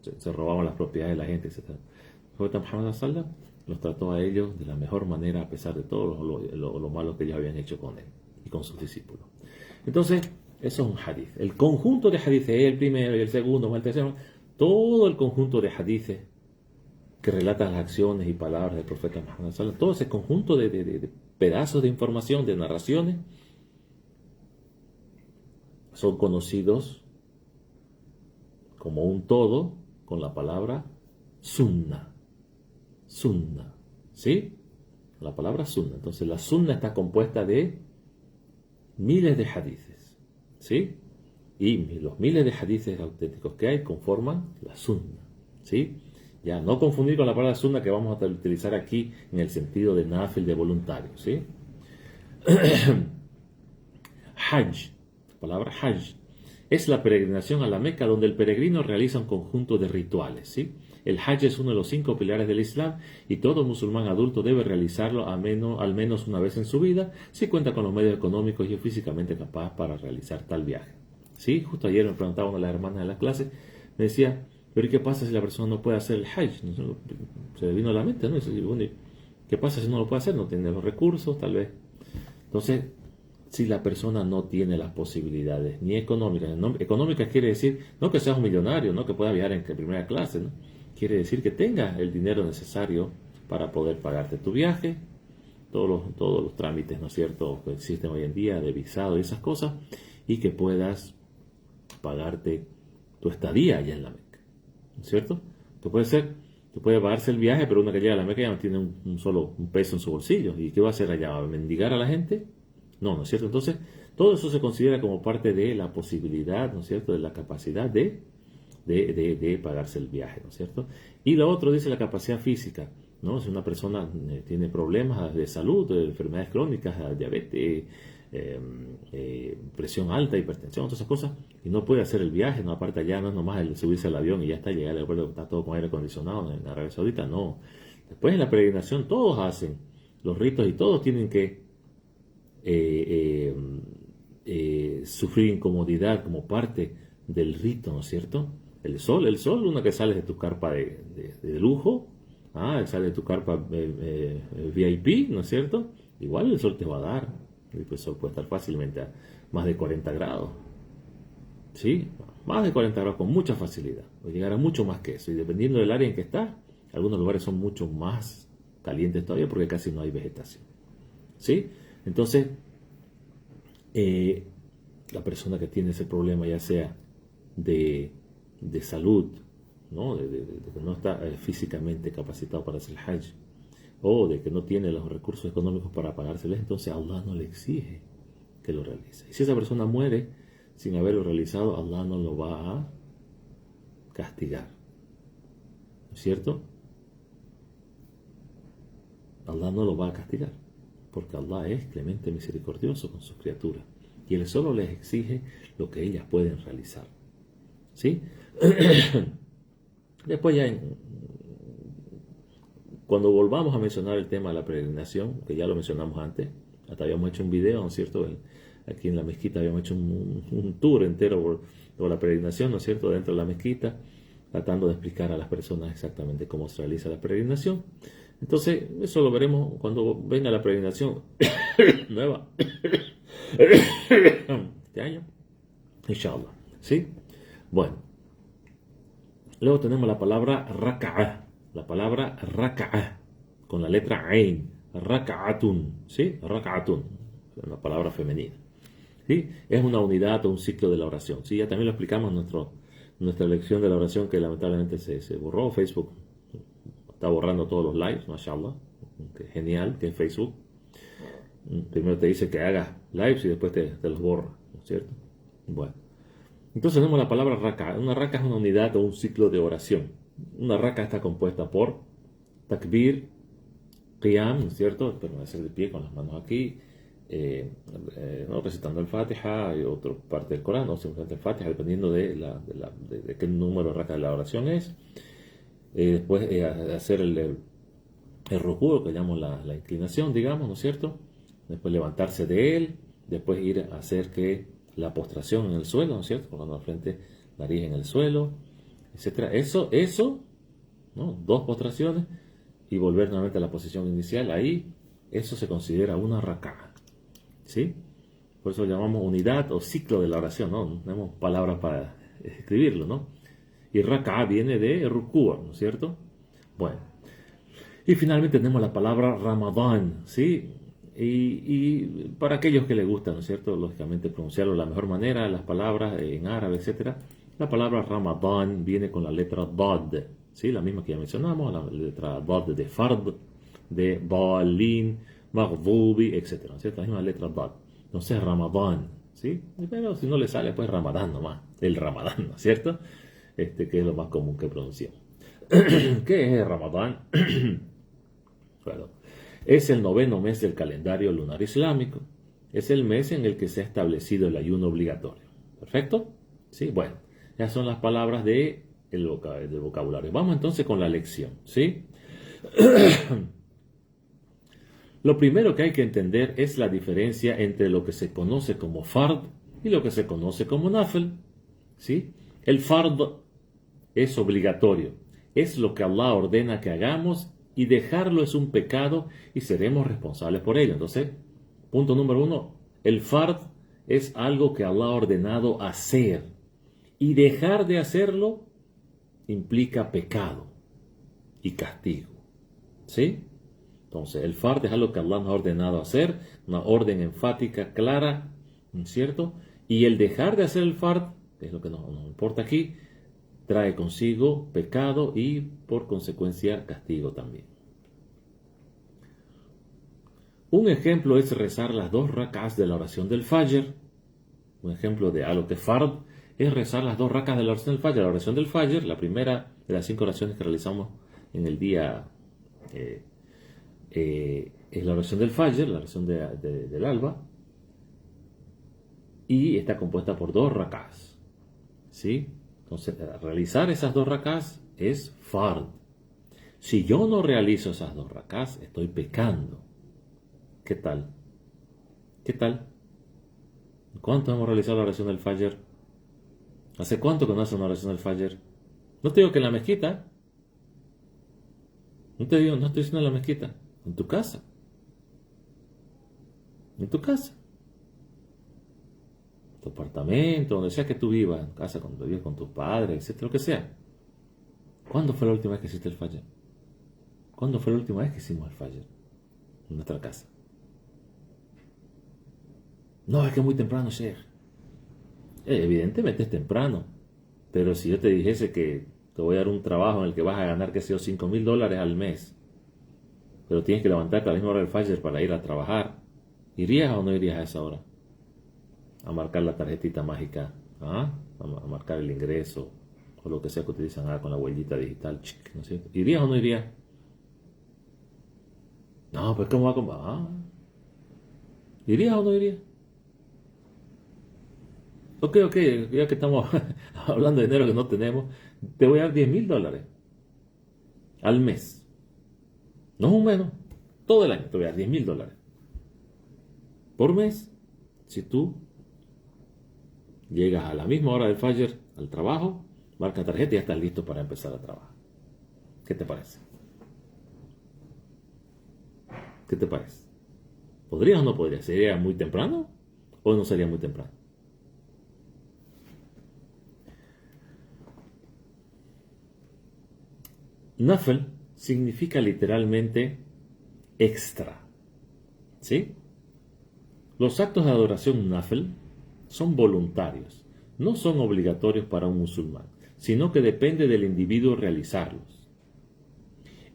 Se robaban las propiedades de la gente, etc. El profeta Muhammad sallallahu los trató a ellos de la mejor manera a pesar de todo lo malo que ellos habían hecho con él y con sus discípulos. Entonces, eso es un hadith. El conjunto de hadiths, el primero y el segundo o el tercero, todo el conjunto de hadiths que relatan las acciones y palabras del profeta Muhammad sallallahu, todo ese conjunto de pedazos de información, de narraciones, son conocidos como un todo con la palabra sunnah. Sunnah, ¿sí? La palabra sunnah. Entonces la sunnah está compuesta de miles de hadices, ¿sí? Y los miles de hadices auténticos que hay conforman la sunnah, ¿sí? Ya, no confundir con la palabra sunnah que vamos a utilizar aquí en el sentido de nafil, de voluntario, ¿sí? Hajj, la palabra Hajj, es la peregrinación a la Meca donde el peregrino realiza un conjunto de rituales, ¿sí? El Hajj es uno de los 5 pilares del Islam y todo musulmán adulto debe realizarlo al menos una vez en su vida si cuenta con los medios económicos y es físicamente capaz para realizar tal viaje. ¿Sí? Justo ayer me preguntaba una de las hermanas de la clase, me decía, pero ¿qué pasa si la persona no puede hacer el Hajj? Se le vino a la mente, ¿no? ¿Qué pasa si no lo puede hacer? No tiene los recursos, tal vez. Entonces, si la persona no tiene las posibilidades, ni económicas, económicas quiere decir, no que seas un millonario, no que pueda viajar en primera clase, ¿no? Quiere decir que tengas el dinero necesario para poder pagarte tu viaje, todos los trámites, ¿no es cierto?, que existen hoy en día de visado y esas cosas, y que puedas pagarte tu estadía allá en la Meca, ¿no es cierto? Que puede pagarse el viaje, pero uno que llega a la Meca ya no tiene un peso en su bolsillo. ¿Y qué va a hacer allá? ¿Va a mendigar a la gente? No, ¿no es cierto? Entonces, todo eso se considera como parte de la posibilidad, ¿no es cierto?, de la capacidad de pagarse el viaje, ¿no es cierto? Y lo otro dice la capacidad física, ¿no? Si una persona tiene problemas de salud, de enfermedades crónicas, diabetes, presión alta, hipertensión, todas esas cosas, y no puede hacer el viaje, no, aparte allá no es nomás el subirse al avión y ya está, llegar al aeropuerto, está todo con aire acondicionado en Arabia Saudita, no. Después en la peregrinación todos hacen los ritos y todos tienen que sufrir incomodidad como parte del rito, ¿no es cierto? El sol, una que sales de tu carpa de lujo, sales de tu carpa VIP, ¿no es cierto? Igual el sol te va a dar, y pues el sol puede estar fácilmente a más de 40 grados, ¿sí? Más de 40 grados con mucha facilidad, o llegará mucho más que eso, y dependiendo del área en que estás, algunos lugares son mucho más calientes todavía porque casi no hay vegetación, ¿sí? Entonces, la persona que tiene ese problema, ya sea de salud, ¿no? De que no está físicamente capacitado para hacer el Hajj, o de que no tiene los recursos económicos para pagárseles, entonces Allah no le exige que lo realice. Y si esa persona muere sin haberlo realizado, Allah no lo va a castigar, ¿no es cierto? Allah no lo va a castigar, porque Allah es clemente misericordioso con sus criaturas, y Él solo les exige lo que ellas pueden realizar, ¿sí? Después ya, cuando volvamos a mencionar el tema de la peregrinación, que ya lo mencionamos antes, hasta habíamos hecho un video, ¿no es cierto? Aquí en la mezquita habíamos hecho un tour entero por la peregrinación, ¿no es cierto? Dentro de la mezquita, tratando de explicar a las personas exactamente cómo se realiza la peregrinación. Entonces, eso lo veremos cuando venga la peregrinación nueva este año, inshallah, ¿sí? Bueno, luego tenemos la palabra raka'ah, con la letra Ain, raka'atun, ¿sí? Raka'atun, una palabra femenina, ¿sí? Es una unidad o un ciclo de la oración, ¿sí? Ya también lo explicamos en nuestra lección de la oración, que lamentablemente se borró. Facebook está borrando todos los lives, mashallah, que genial, que es Facebook. Primero te dice que hagas lives y después te los borra, ¿no es cierto? Bueno, entonces tenemos la palabra raka. Una raka es una unidad o un ciclo de oración. Una raka está compuesta por takbir, qiyam, ¿no es cierto? Permanecer de pie con las manos aquí, ¿no? Recitando el Fatiha y otra parte del Corán, o simplemente el Fatiha, dependiendo de qué número de raka de la oración es. Después hacer el el rukú, que llamamos la inclinación, digamos, ¿no es cierto? Después levantarse de él, después ir a hacer que la postración en el suelo, ¿no es cierto? Colocando la frente, nariz en el suelo, etcétera. Eso, ¿no? 2 postraciones y volver nuevamente a la posición inicial. Ahí, eso se considera una rak'a, ¿sí? Por eso lo llamamos unidad o ciclo de la oración, ¿no? No tenemos palabras para escribirlo, ¿no? Y rak'a viene de rukú, ¿no es cierto? Bueno. Y finalmente tenemos la palabra Ramadán, ¿sí? Y para aquellos que les gusta, ¿no es cierto? Lógicamente pronunciarlo de la mejor manera, las palabras en árabe, etcétera. La palabra Ramadán viene con la letra Dad, ¿sí? La misma que ya mencionamos, la letra Dad de Fard, de Balin, Maghdubi, etcétera, ¿no es cierto? La misma letra Dad. Entonces Ramadán, ¿sí? Pero si no le sale, pues Ramadán nomás, el Ramadán, ¿no es cierto? Que es lo más común que pronunciamos. ¿Qué es el Ramadán? Bueno, es el 9º mes del calendario lunar islámico. Es el mes en el que se ha establecido el ayuno obligatorio. ¿Perfecto? Sí, bueno, ya son las palabras del vocabulario. Vamos entonces con la lección, ¿sí? Lo primero que hay que entender es la diferencia entre lo que se conoce como fard y lo que se conoce como nafl, ¿sí? El fard es obligatorio, es lo que Allah ordena que hagamos y dejarlo es un pecado y seremos responsables por ello. Entonces, punto número 1, el fard es algo que Allah ha ordenado hacer y dejar de hacerlo implica pecado y castigo, ¿sí? Entonces, el fard es algo que Allah nos ha ordenado hacer, una orden enfática, clara, ¿no es cierto? Y el dejar de hacer el fard, que es lo que nos importa aquí, trae consigo pecado y por consecuencia castigo también. Un ejemplo es rezar las 2 rak'as de la oración del Fajr. Un ejemplo de algo que fard es rezar las 2 rak'as de la oración del Fajr. La oración del Fajr, la primera de las 5 oraciones que realizamos en el día, es la oración del Fajr, la oración del alba, y está compuesta por 2 rak'as, ¿sí? Entonces, realizar esas 2 rak'as es fard. Si yo no realizo esas 2 rak'as, estoy pecando. ¿Qué tal? ¿Qué tal? ¿Cuánto hemos realizado la oración del Fajr? ¿Hace cuánto que no hace una oración del Fajr? No te digo que en la mezquita. No estoy diciendo en la mezquita. En tu casa. En tu casa. Tu apartamento, donde sea que tú vivas, en casa, cuando vives con tus padres, etcétera, lo que sea. ¿Cuándo fue la última vez que hiciste el Fajr? ¿Cuándo fue la última vez que hicimos el Fajr? En nuestra casa. No, es que es muy temprano, Sheikh. Evidentemente es temprano. Pero si yo te dijese que te voy a dar un trabajo en el que vas a ganar, qué sé yo, $5,000 al mes, pero tienes que levantarte a la misma hora del Fajr para ir a trabajar, ¿irías o no irías a esa hora? A marcar la tarjetita mágica, ¿ah? A marcar el ingreso, o lo que sea que utilizan ahora con la huellita digital, ¿no es cierto? ¿Irías o no irías? No, pues ¿cómo va a comprar? ¿Irías o no irías? Ok, ya que estamos hablando de dinero que no tenemos, te voy a dar $10,000 al mes. No es un mes, no. Todo el año te voy a dar $10,000 por mes si tú llegas a la misma hora del Fajr al trabajo, marca tarjeta y ya estás listo para empezar a trabajar. ¿Qué te parece? ¿Qué te parece? ¿Podrías o no podrías? ¿Sería muy temprano o no sería muy temprano? Nafl significa literalmente extra, ¿sí? Los actos de adoración nafl son voluntarios, no son obligatorios para un musulmán, sino que depende del individuo realizarlos.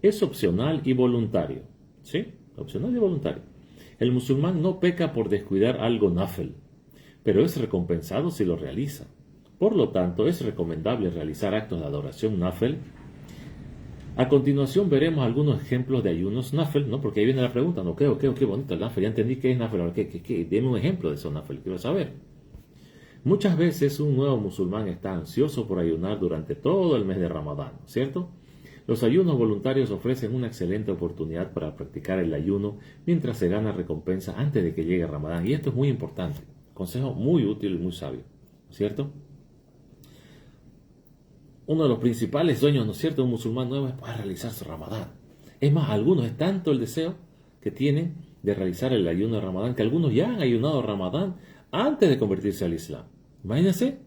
Es opcional y voluntario, ¿sí? Opcional y voluntario. El musulmán no peca por descuidar algo nafl, pero es recompensado si lo realiza. Por lo tanto, es recomendable realizar actos de adoración nafl. A continuación veremos algunos ejemplos de ayunos nafl, ¿no? Porque ahí viene la pregunta, ¿no? ¿Qué bonito el nafl? Ya entendí qué es nafl, ahora ¿qué? Deme un ejemplo de eso nafl, quiero saber. Muchas veces un nuevo musulmán está ansioso por ayunar durante todo el mes de Ramadán, ¿cierto? Los ayunos voluntarios ofrecen una excelente oportunidad para practicar el ayuno mientras se gana recompensa antes de que llegue Ramadán. Y esto es muy importante. Consejo muy útil y muy sabio, ¿no es cierto? Uno de los principales sueños, ¿no es cierto?, de un musulmán nuevo es poder realizar su Ramadán. Es más, algunos es tanto el deseo que tienen de realizar el ayuno de Ramadán que algunos ya han ayunado Ramadán antes de convertirse al Islam. Imagínense,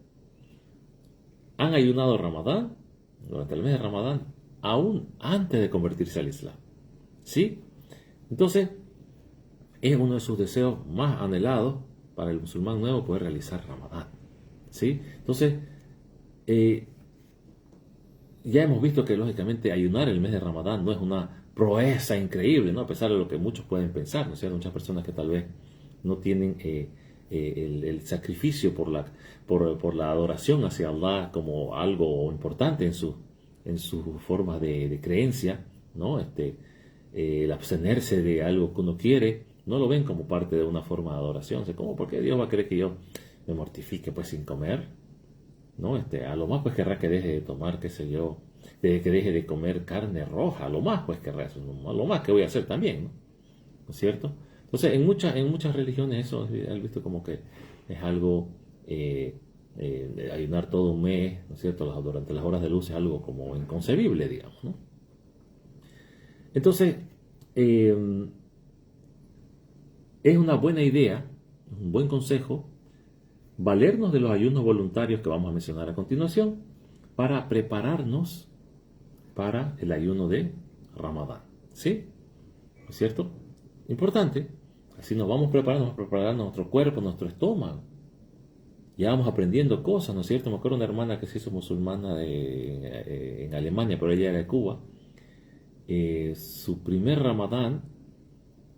han ayunado Ramadán durante el mes de Ramadán aún antes de convertirse al Islam. ¿Sí? Entonces, es uno de sus deseos más anhelados para el musulmán nuevo poder realizar Ramadán. ¿Sí? Entonces, ya hemos visto que lógicamente ayunar el mes de Ramadán no es una proeza increíble, ¿no? A pesar de lo que muchos pueden pensar, ¿no? O sea, muchas personas que tal vez no tienen el sacrificio por la adoración hacia Allah como algo importante en su forma de creencia, ¿no? El abstenerse de algo que uno quiere, no lo ven como parte de una forma de adoración. O sea, ¿cómo? ¿Por qué Dios va a querer que yo me mortifique pues sin comer? ¿No? A lo más pues querrá que deje de tomar, qué sé yo, que deje de comer carne roja, a lo más pues querrá eso, lo más que voy a hacer también, ¿no es cierto? Entonces, en muchas religiones eso es visto como que es algo, ayunar todo un mes, ¿no es cierto? Durante las horas de luz es algo como inconcebible, digamos, ¿no? Entonces, es una buena idea, un buen consejo, valernos de los ayunos voluntarios que vamos a mencionar a continuación para prepararnos para el ayuno de Ramadán. ¿Sí? ¿No es cierto? Importante. Así nos vamos preparando nuestro cuerpo, nuestro estómago. Ya vamos aprendiendo cosas, ¿no es cierto? Me acuerdo de una hermana que se hizo musulmana en Alemania, pero ella era de Cuba. Su primer Ramadán,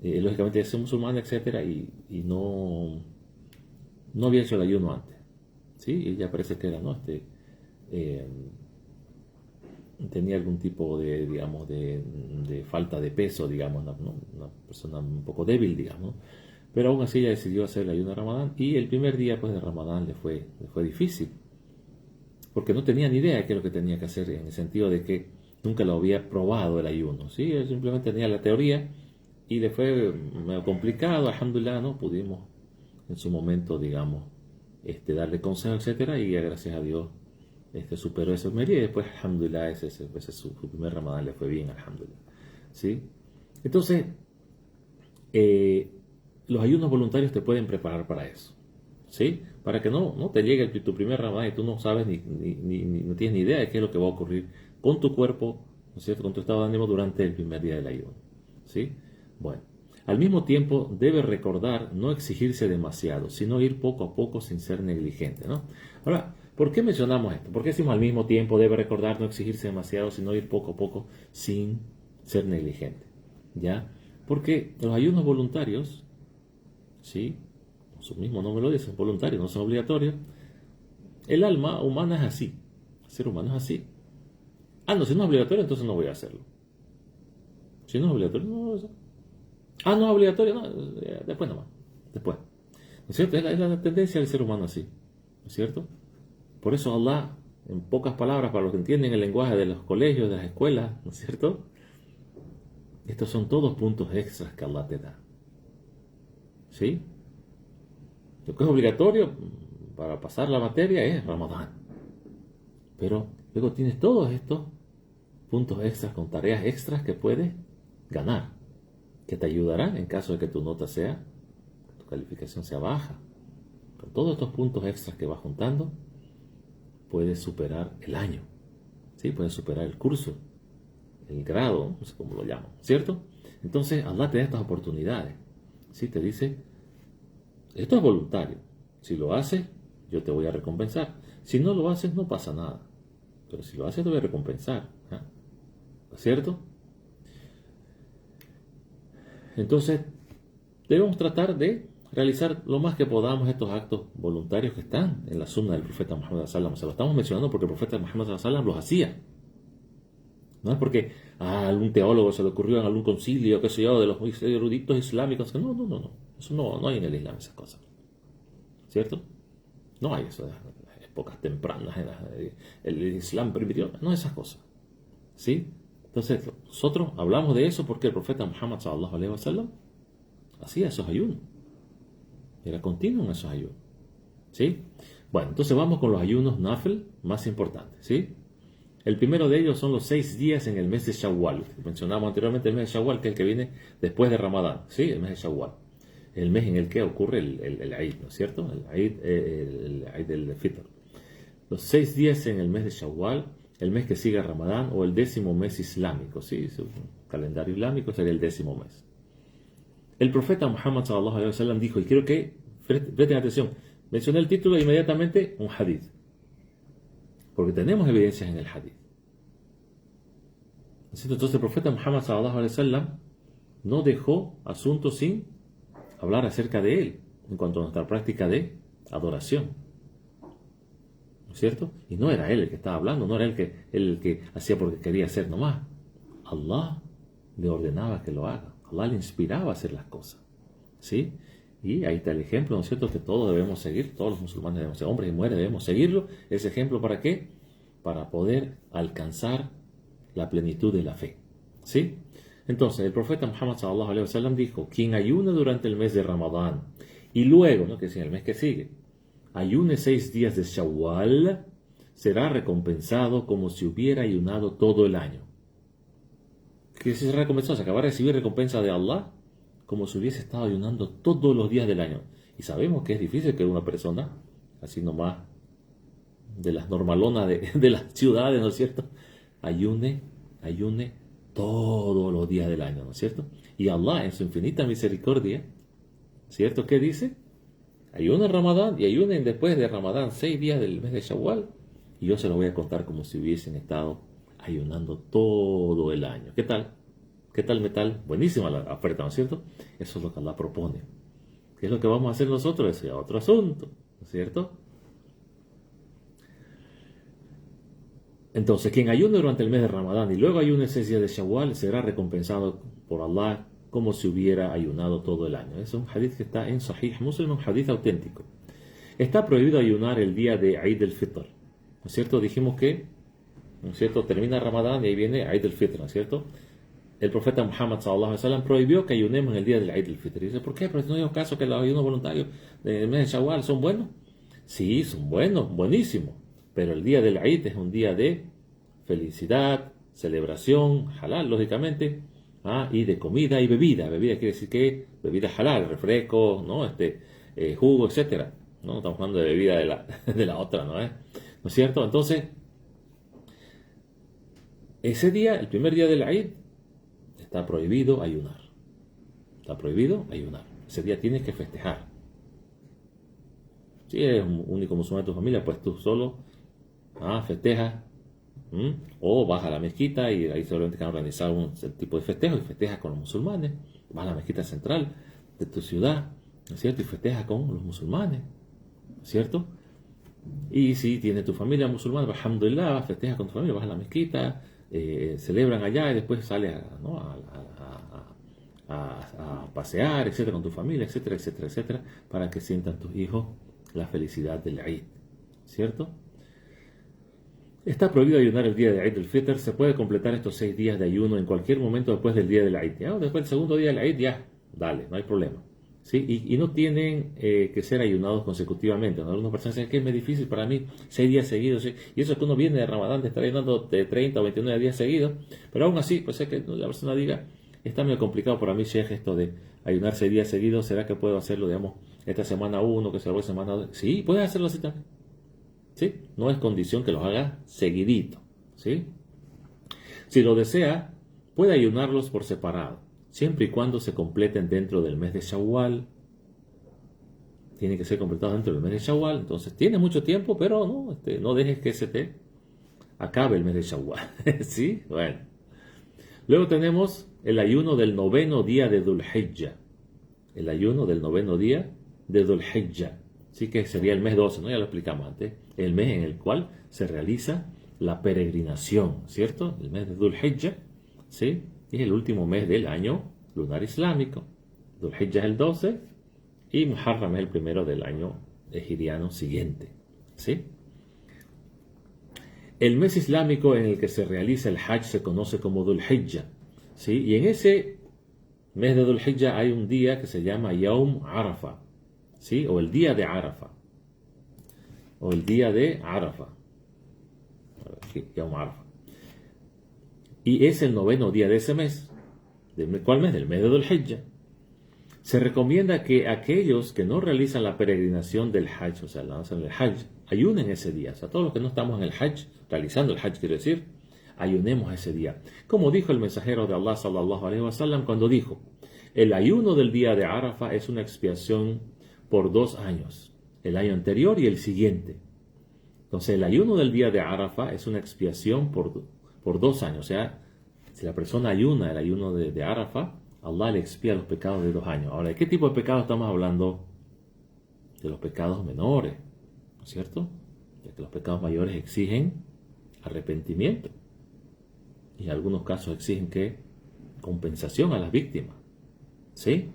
lógicamente es musulmana, etcétera, y no había hecho el ayuno antes. ¿Sí? Ella parece que era, ¿no? Eh, tenía algún tipo de, digamos, de falta de peso, digamos, ¿no? Una persona un poco débil, digamos. Pero aún así ella decidió hacer el ayuno de Ramadán y el primer día pues, de Ramadán le fue difícil. Porque no tenía ni idea de qué es lo que tenía que hacer, en el sentido de que nunca lo había probado el ayuno. ¿Sí? Él simplemente tenía la teoría y le fue medio complicado. Alhamdulillah, ¿no? Pudimos en su momento, digamos, darle consejo, etcétera, y gracias a Dios superó esa medida y después, alhamdulillah, ese su primer Ramadán le fue bien, alhamdulillah. ¿Sí? Entonces, los ayunos voluntarios te pueden preparar para eso. ¿Sí? Para que no te llegue tu primer Ramadán y tú no sabes no tienes ni idea de qué es lo que va a ocurrir con tu cuerpo, ¿no es cierto?, con tu estado de ánimo durante el primer día del ayuno. ¿Sí? Bueno. Al mismo tiempo, debe recordar no exigirse demasiado, sino ir poco a poco sin ser negligente, ¿no? Ahora, ¿por qué mencionamos esto? ¿Por qué decimos al mismo tiempo debe recordar no exigirse demasiado, sino ir poco a poco sin ser negligente? ¿Ya? Porque los ayunos voluntarios, ¿sí? Su mismo nombre lo dice, son voluntarios, no son obligatorios. El alma humana es así. El ser humano es así. No, si no es obligatorio, entonces no voy a hacerlo. Si no es obligatorio, no voy a hacerlo. No es obligatorio, no, después nomás, después. ¿No es cierto? Es la tendencia del ser humano así, ¿no es cierto? Por eso Allah, en pocas palabras, para los que entienden el lenguaje de los colegios, de las escuelas, ¿no es cierto? Estos son todos puntos extras que Allah te da. ¿Sí? Lo que es obligatorio para pasar la materia es Ramadán. Pero luego tienes todos estos puntos extras con tareas extras que puedes ganar, que te ayudarán en caso de que tu nota tu calificación sea baja. Con todos estos puntos extras que vas juntando, puedes superar el año, ¿sí? Puedes superar el curso, el grado, no sé cómo lo llaman, ¿cierto? Entonces, Allah te da estas oportunidades, ¿sí? Te dice, esto es voluntario. Si lo haces, yo te voy a recompensar. Si no lo haces, no pasa nada. Pero si lo haces, te voy a recompensar. ¿Cierto? Entonces, debemos tratar de realizar lo más que podamos estos actos voluntarios que están en la sunna del profeta Muhammad sallallahu alaihi wasallam. Se lo estamos mencionando porque el profeta Muhammad sallallahu alaihi wasallam los hacía. No es porque a algún teólogo se le ocurrió en algún concilio, qué sé yo, de los eruditos islámicos. No. Eso no hay en el Islam, esas cosas. ¿Cierto? No hay eso. En las épocas tempranas, el Islam permitió. No esas cosas. ¿Sí? Entonces, nosotros hablamos de eso porque el profeta Muhammad sallallahu alaihi wasallam hacía esos ayunos. Era continuo en esos ayunos. ¿Sí? Bueno, entonces vamos con los ayunos nafil más importantes. ¿Sí? El primero de ellos son los 6 días en el mes de Shawwal. Mencionamos anteriormente el mes de Shawwal, que es el que viene después de Ramadán. ¿Sí? El mes de Shawwal. El mes en el que ocurre el Eid, ¿no es cierto? El Eid del Fitr. Los 6 días en el mes de Shawwal, el mes que sigue a Ramadán o el 10º mes islámico. ¿Sí? Su calendario islámico sería el 10º mes. El profeta Muhammad sallallahu alaihi wasallam dijo, y quiero que presten atención, mencioné el título e inmediatamente un hadith, porque tenemos evidencias en el hadith. Entonces el profeta Muhammad sallallahu alaihi wasallam no dejó asuntos sin hablar acerca de él en cuanto a nuestra práctica de adoración. ¿No es cierto? Y no era él el que estaba hablando, no era él el que hacía porque quería hacer nomás. Allah le ordenaba que lo haga. Allah le inspiraba a hacer las cosas. ¿Sí? Y ahí está el ejemplo, ¿no es cierto?, que todos debemos seguir, todos los musulmanes debemos seguir, hombres y mujeres debemos seguirlo. Ese ejemplo, ¿para qué? Para poder alcanzar la plenitud de la fe. ¿Sí? Entonces, el profeta Muhammad sallallahu alaihi wasallam dijo, quien ayune durante el mes de Ramadán y luego, ¿no?, que es el mes que sigue, ayune 6 días de Shawwal, será recompensado como si hubiera ayunado todo el año. ¿Qué se recompensado? Se acabará de recibir recompensa de Allah como si hubiese estado ayunando todos los días del año. Y sabemos que es difícil que una persona, así nomás, de las normalonas de las ciudades, ¿no es cierto?, ayune todos los días del año, ¿no es cierto? Y Allah, en su infinita misericordia, ¿cierto?, ¿qué dice? Ayunen Ramadán y ayunen después de Ramadán 6 días del mes de Shawwal, y yo se lo voy a contar como si hubiesen estado ayunando todo el año. ¿Qué tal? ¿Qué tal metal? Buenísima la oferta, ¿no es cierto? Eso es lo que Allah propone. ¿Qué es lo que vamos a hacer nosotros? Ese es otro asunto, ¿no es cierto? Entonces, quien ayune durante el mes de Ramadán y luego ayune 6 días de Shawwal será recompensado por Allah como si hubiera ayunado todo el año. Es un hadith que está en Sahih Muslim, un hadith auténtico. Está prohibido ayunar el día de Eid al-Fitr, ¿no es cierto? Dijimos que, ¿no es cierto?, termina Ramadán y ahí viene Eid al-Fitr, ¿no es cierto? El profeta Muhammad sallallahu alaihi wasallam prohibió que ayunemos en el día del Eid al-Fitr. Y dice, ¿por qué? Pero no hay caso que los ayunos voluntarios del mes de Shawwal son buenos. Sí, son buenos, buenísimos. Pero el día del Eid es un día de felicidad, celebración, halal, lógicamente, y de comida y bebida. Bebida quiere decir que bebida halal, refresco, ¿no? Jugo, etcétera. No estamos hablando de bebida de la otra, ¿no es? ¿No es cierto? Entonces, ese día, el primer día del Eid, está prohibido ayunar. Está prohibido ayunar. Ese día tienes que festejar. Si eres un único musulmán de tu familia, pues tú solo festejas. O vas a la mezquita y ahí seguramente van a organizar un tipo de festejo y festejas con los musulmanes. Vas a la mezquita central de tu ciudad, ¿no es cierto? Y festejas con los musulmanes, ¿no es cierto? Y si tienes tu familia musulmana, alhamdulillah, festejas con tu familia, vas a la mezquita, celebran allá y después sales a pasear, etcétera, con tu familia, etcétera, etcétera, etcétera, para que sientan tus hijos la felicidad del Eid, ¿cierto? Está prohibido ayunar el día de Eid al-Fitr. Se puede completar estos 6 días de ayuno en cualquier momento después del día del Eid. ¿Ya? Después del segundo día del Eid, ya, dale, no hay problema. ¿Sí? Y no tienen que ser ayunados consecutivamente, ¿no? Algunas personas dicen que es muy difícil para mí 6 días seguidos, ¿sí? Y eso es que uno viene de Ramadán, de estar ayunando de 30 o 29 días seguidos, pero aún así, pues es que la persona diga, está medio complicado para mí, Sheikh, esto de ayunar 6 días seguidos. ¿Será que puedo hacerlo, digamos, esta semana 1, que será la semana 2? Sí, puedes hacerlo así también. ¿Sí? No es condición que los haga seguidito, ¿sí? Si lo desea, puede ayunarlos por separado, siempre y cuando se completen dentro del mes de Shawwal. Tiene que ser completado dentro del mes de Shawwal. Entonces tiene mucho tiempo, pero no dejes que se te acabe el mes de Shawwal. ¿Sí? Bueno. Luego tenemos el ayuno del 9º día de Dhul Hijjah. El ayuno del 9º día de Dhul Hijjah. Sí, que sería el mes 12, ¿no? Ya lo explicamos antes. El mes en el cual se realiza la peregrinación, ¿cierto? El mes de Dhul Hijjah, ¿sí? Es el último mes del año lunar islámico. Dhul Hijjah es el 12 y Muharram es el primero del año hijriano siguiente, ¿sí? El mes islámico en el que se realiza el Hajj se conoce como Dhul Hijjah, ¿sí? Y en ese mes de Dhul Hijjah hay un día que se llama Yawm Arafah, ¿sí? O el día de Arafah. O el día de Arafah. Yawm Arafah. Y es el 9º día de ese mes. ¿De cuál mes? Del mes de Dhul Hijjah. Se recomienda que aquellos que no realizan la peregrinación del Hajj, o sea, no hacen el Hajj, ayunen ese día. O sea, todos los que no estamos en el Hajj, realizando el Hajj, quiero decir, ayunemos ese día. Como dijo el mensajero de Allah, sallallahu alaihi wasallam, cuando dijo: el ayuno del día de Arafah es una expiación por 2 años, el año anterior y el siguiente. Entonces, el ayuno del día de Arafah es una expiación por 2 años. O sea, si la persona ayuna el ayuno de Arafah, Allah le expía los pecados de 2 años. Ahora, ¿de qué tipo de pecados estamos hablando? De los pecados menores, ¿no es cierto? Ya que los pecados mayores exigen arrepentimiento. Y en algunos casos exigen ¿qué? Compensación a las víctimas. ¿Sí?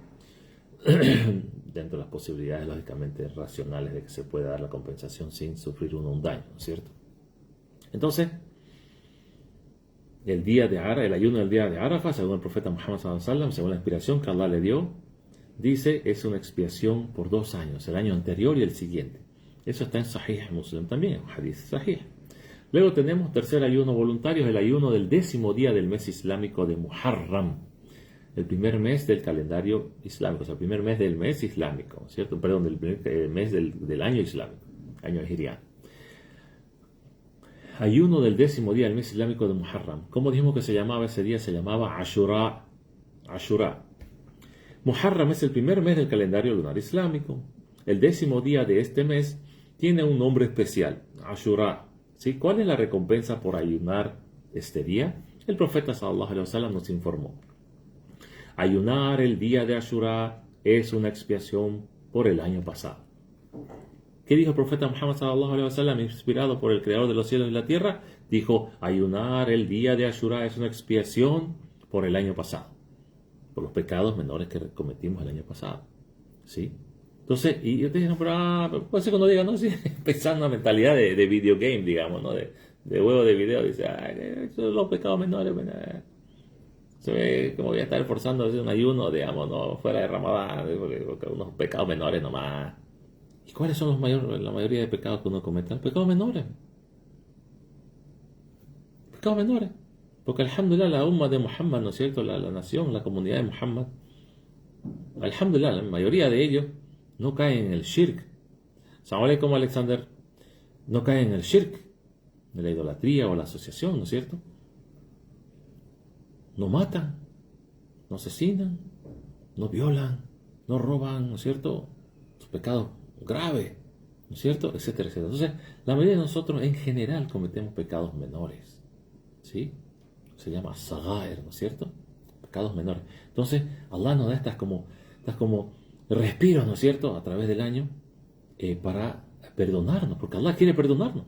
Dentro de las posibilidades, lógicamente, racionales de que se pueda dar la compensación sin sufrir uno un daño, ¿no es cierto? Entonces, el ayuno del día de Arafah, según el profeta Muhammad sallallahu alaihi wasallam, según la inspiración que Allah le dio, dice, es una expiación por 2 años, el año anterior y el siguiente. Eso está en Sahih Muslim también, un hadith Sahih. Luego tenemos tercer ayuno voluntario, el ayuno del 10º día del mes islámico de Muharram, el primer mes del calendario islámico, o sea, el primer mes del mes islámico, ¿cierto? Perdón, del primer mes del año islámico, año hijriano. Ayuno del 10º día del mes islámico de Muharram. ¿Cómo dijimos que se llamaba ese día? Se llamaba Ashura. Ashura. Muharram es el primer mes del calendario lunar islámico. El 10º día de este mes tiene un nombre especial, Ashura. ¿Sí? ¿Cuál es la recompensa por ayunar este día? El profeta sallallahu alaihi wasallam nos informó: ayunar el día de Ashura es una expiación por el año pasado. ¿Qué dijo el profeta Muhammad sallallahu alaihi wasallam, inspirado por el creador de los cielos y la tierra? Dijo: ayunar el día de Ashura es una expiación por el año pasado, por los pecados menores que cometimos el año pasado. ¿Sí? Entonces, y yo te dije, no, pero puede ser cuando diga, no, sí, pensando en una mentalidad de videogame, digamos, ¿no? De juego de video, dice, esos los pecados menores, se ve como voy a estar forzando a hacer un ayuno, digamos, no fuera de Ramadán, porque unos pecados menores nomás. ¿Y cuáles son la mayoría de pecados que uno comete? Los pecados menores. Pecados menores. Porque alhamdulillah, la umma de Muhammad, ¿no es cierto? La nación, la comunidad de Muhammad, alhamdulillah, la mayoría de ellos no caen en el shirk. Salam alaikum, Alexander. No caen en el shirk, de la idolatría o la asociación, ¿no es cierto? No matan, no asesinan, no violan, no roban, ¿no es cierto? Sus pecados graves, ¿no es cierto? Etcétera, etcétera. Entonces, la mayoría de nosotros en general cometemos pecados menores, ¿sí? Se llama sagair, ¿no es cierto? Pecados menores. Entonces, Allah nos da estas como respiros, ¿no es cierto?, a través del año para perdonarnos, porque Allah quiere perdonarnos.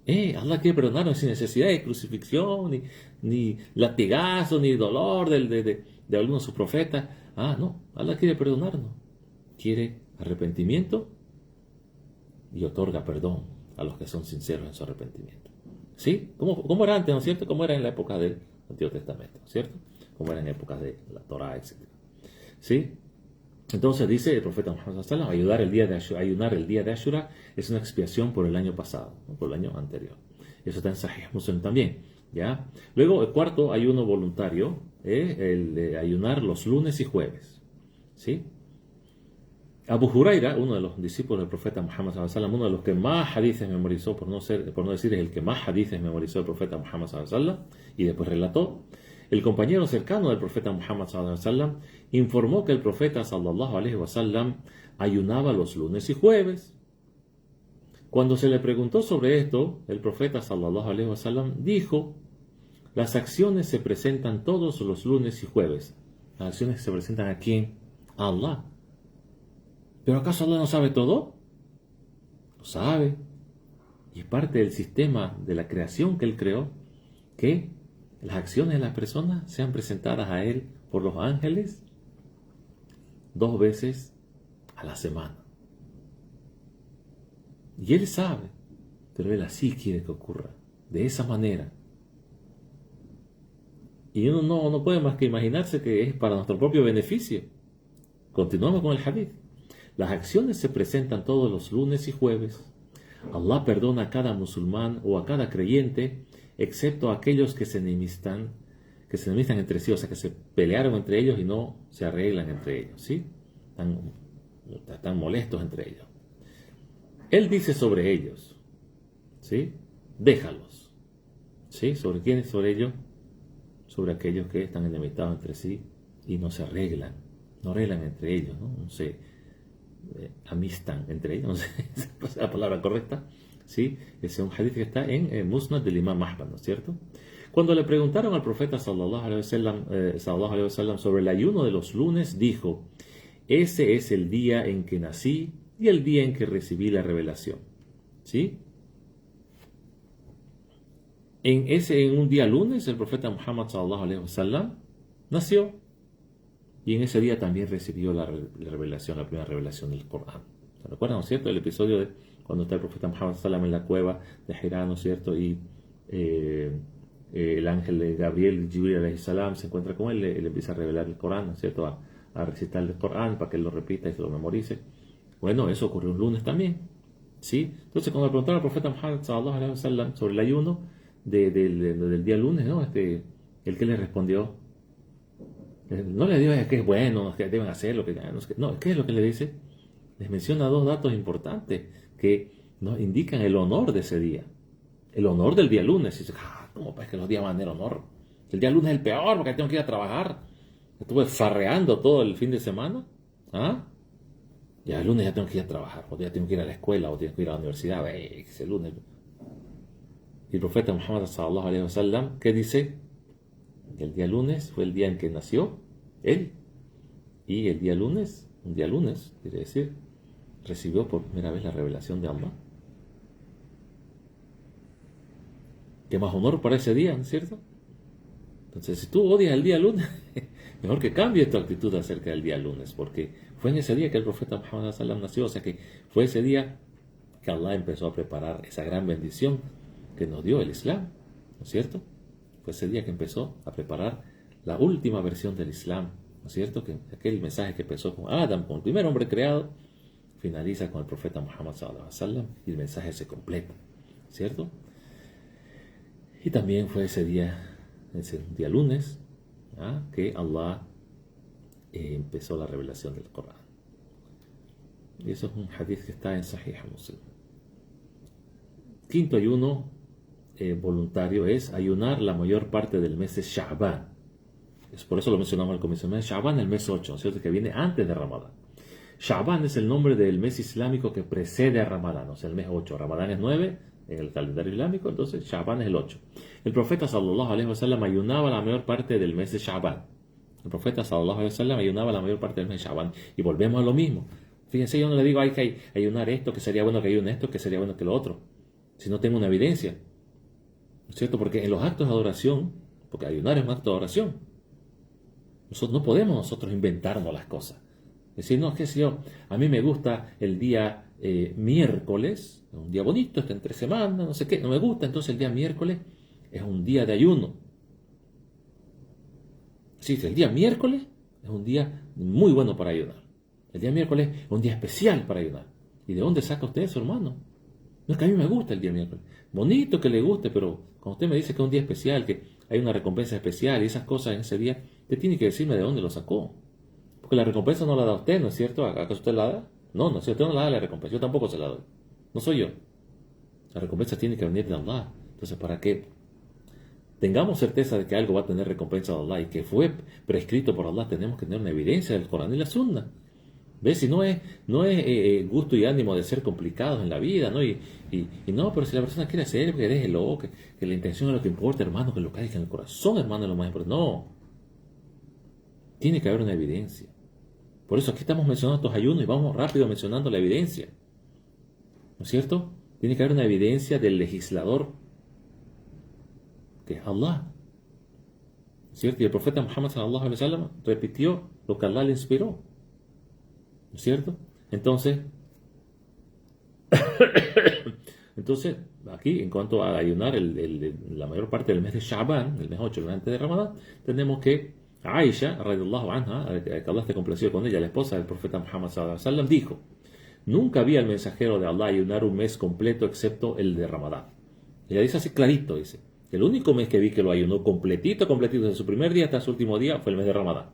Allah quiere perdonarnos sin necesidad de crucifixión, ni latigazo, ni dolor de alguno de sus profetas. No, Allah quiere perdonarnos. Quiere arrepentimiento y otorga perdón a los que son sinceros en su arrepentimiento. ¿Sí? ¿Cómo era antes, no es cierto? ¿Cómo era en la época del Antiguo Testamento, ¿no es cierto? ¿Cómo era en épocas de la Torá, etc.? ¿Sí? Entonces dice el profeta Muhammad sallallahu alaihi wasallam, ayunar el día de Ashura es una expiación por el año pasado, ¿no? Por el año anterior. Eso está en Sahih Muslim también, ¿ya? Luego, el cuarto ayuno voluntario, el de ayunar los lunes y jueves, ¿sí? Abu Huraira, uno de los discípulos del profeta Muhammad sallallahu alaihi wasallam, uno de los que más hadices memorizó, por no decir es el que más hadices memorizó el profeta Muhammad sallallahu alaihi wasallam, y después relató. El compañero cercano del profeta Muhammad sallallahu alaihi wasallam informó que el profeta sallallahu alaihi wasallam ayunaba los lunes y jueves. Cuando se le preguntó sobre esto, el profeta sallallahu alaihi wasallam dijo: las acciones se presentan todos los lunes y jueves. Las acciones se presentan ¿a quién? A Allah. ¿Pero acaso Allah no sabe todo? Lo sabe. Y es parte del sistema de la creación que Él creó, que las acciones de las personas sean presentadas a Él por los ángeles 2 veces a la semana. Y Él sabe. pero Él así quiere que ocurra, de esa manera. Y uno no puede más que imaginarse que es para nuestro propio beneficio. Continuamos con el hadith. Las acciones se presentan todos los lunes y jueves. Allah perdona a cada musulmán o a cada creyente, excepto a aquellos que se enemistan entre sí, o sea, que se pelearon entre ellos y no se arreglan entre ellos, ¿sí? Están molestos entre ellos. Él dice sobre ellos, ¿sí? Déjalos, ¿sí? ¿Sobre quiénes? Sobre ellos, sobre aquellos que están enemistados entre sí y no se arreglan, no arreglan entre ellos, no se amistan entre ellos, no sé si es la palabra correcta, ¿sí? Ese es un hadith que está en Musnad del Imam Ahmad, ¿no es cierto? Cuando le preguntaron al profeta sallallahu alaihi wasallam sobre el ayuno de los lunes, dijo: ese es el día en que nací y el día en que recibí la revelación, ¿sí? En un día lunes el profeta Muhammad sallallahu alaihi wasallam nació, y en ese día también recibió la revelación, la primera revelación del Corán. ¿Se recuerdan, no es cierto? El episodio de cuando está el profeta Muhammad sallallahu en la cueva de Hira, ¿no es cierto? Y el ángel de Gabriel, Jibril alayhi salam, se encuentra con él, le empieza a revelar el Corán, ¿no es cierto? A recitar el Corán para que él lo repita y se lo memorice. Bueno, eso ocurrió un lunes también, ¿sí? Entonces, cuando le preguntaron al profeta Muhammad sallallahu alaihi wasallam sobre el ayuno del día lunes, ¿no? El que le respondió, no le digo que es bueno, que deben hacer lo que no, ¿qué es lo que le dice? Les menciona dos datos importantes que nos indican el honor de ese día, el honor del día lunes. Y dice, ¿cómo pues que los días van a tener honor? El día lunes es el peor porque tengo que ir a trabajar. Estuve farreando todo el fin de semana. Ya el lunes ya tengo que ir a trabajar, o ya tengo que ir a la escuela, o tengo que ir a la universidad. Ese lunes. Y el profeta Muhammad sallallahu alaihi wasallam, ¿qué dice? El día lunes fue el día en que nació él. Y el día lunes, un día lunes, quiere decir, recibió por primera vez la revelación de Allah. ¿Qué más honor para ese día, ¿no es cierto? Entonces, si tú odias el día lunes, mejor que cambies tu actitud acerca del día lunes, porque fue en ese día que el profeta Muhammad sallallahu nació, o sea que fue ese día que Allah empezó a preparar esa gran bendición que nos dio el Islam, ¿no es cierto? Fue ese día que empezó a preparar la última versión del Islam, ¿no es cierto? Que aquel mensaje que empezó con Adam, con el primer hombre creado, finaliza con el profeta Muhammad sallallahu alaihi wasallam y el mensaje se completa, ¿cierto? Y también fue ese día lunes, que Allah empezó la revelación del Corán. Y eso es un hadith que está en Sahih Muslim. Quinto ayuno voluntario es ayunar la mayor parte del mes de Sha'ban. Por eso lo mencionamos al comienzo. El mes de Sha'ban es el mes 8, ¿cierto? Que viene antes de Ramadán. Sha'ban es el nombre del mes islámico que precede a Ramadán, o sea, el mes 8. Ramadán es 9 en el calendario islámico, entonces Sha'ban es el 8. El profeta sallallahu alaihi wasallam ayunaba la mayor parte del mes de Sha'ban. El profeta sallallahu alaihi wasallam ayunaba la mayor parte del mes de Sha'ban. Y volvemos a lo mismo. Fíjense, yo no le digo hay que ayunar esto, que sería bueno que ayune esto, que sería bueno que lo otro, si no tengo una evidencia, ¿no es cierto? Porque en los actos de adoración, porque ayunar es un acto de adoración, nosotros no podemos nosotros inventarnos las cosas. Decir, no, es que si a mí me gusta el día miércoles, es un día bonito, está entre semanas, no sé qué, no me gusta, entonces el día miércoles es un día de ayuno. Sí, el día miércoles es un día muy bueno para ayunar. El día miércoles es un día especial para ayunar. ¿Y de dónde saca usted eso, hermano? No es que a mí me gusta el día miércoles. Bonito que le guste, pero cuando usted me dice que es un día especial, que hay una recompensa especial y esas cosas en ese día, usted tiene que decirme de dónde lo sacó. Porque la recompensa no la da usted, ¿no es cierto? ¿Acaso usted la da? No, es cierto, usted no la da la recompensa. Yo tampoco se la doy. No soy yo. La recompensa tiene que venir de Allah. Entonces, para que tengamos certeza de que algo va a tener recompensa de Allah y que fue prescrito por Allah, tenemos que tener una evidencia del Corán y la Sunna. ¿Ves? Si no es gusto y ánimo de ser complicados en la vida, ¿no? Y no, pero si la persona quiere hacer, que déjelo, que la intención es lo que importa, hermano, que lo que hay en el corazón, hermano, es lo más importante. No. Tiene que haber una evidencia. Por eso aquí estamos mencionando estos ayunos y vamos rápido mencionando la evidencia. ¿No es cierto? Tiene que haber una evidencia del legislador, que es Allah. ¿No es cierto? Y el profeta Muhammad sallallahu alaihi wasallam repitió lo que Allah le inspiró. ¿No es cierto? Entonces Entonces, aquí, en cuanto a ayunar la mayor parte del mes de Sha'ban, el mes 8, el mes antes de Ramadán, tenemos que Aisha, radiyallahu anha, que Allah esté complacido con ella, la esposa del profeta Muhammad sallallahu alaihi wasallam, dijo: nunca vi al mensajero de Allah ayunar un mes completo excepto el de Ramadán. Ella dice así clarito, dice: el único mes que vi que lo ayunó completito, desde su primer día hasta su último día fue el mes de Ramadán.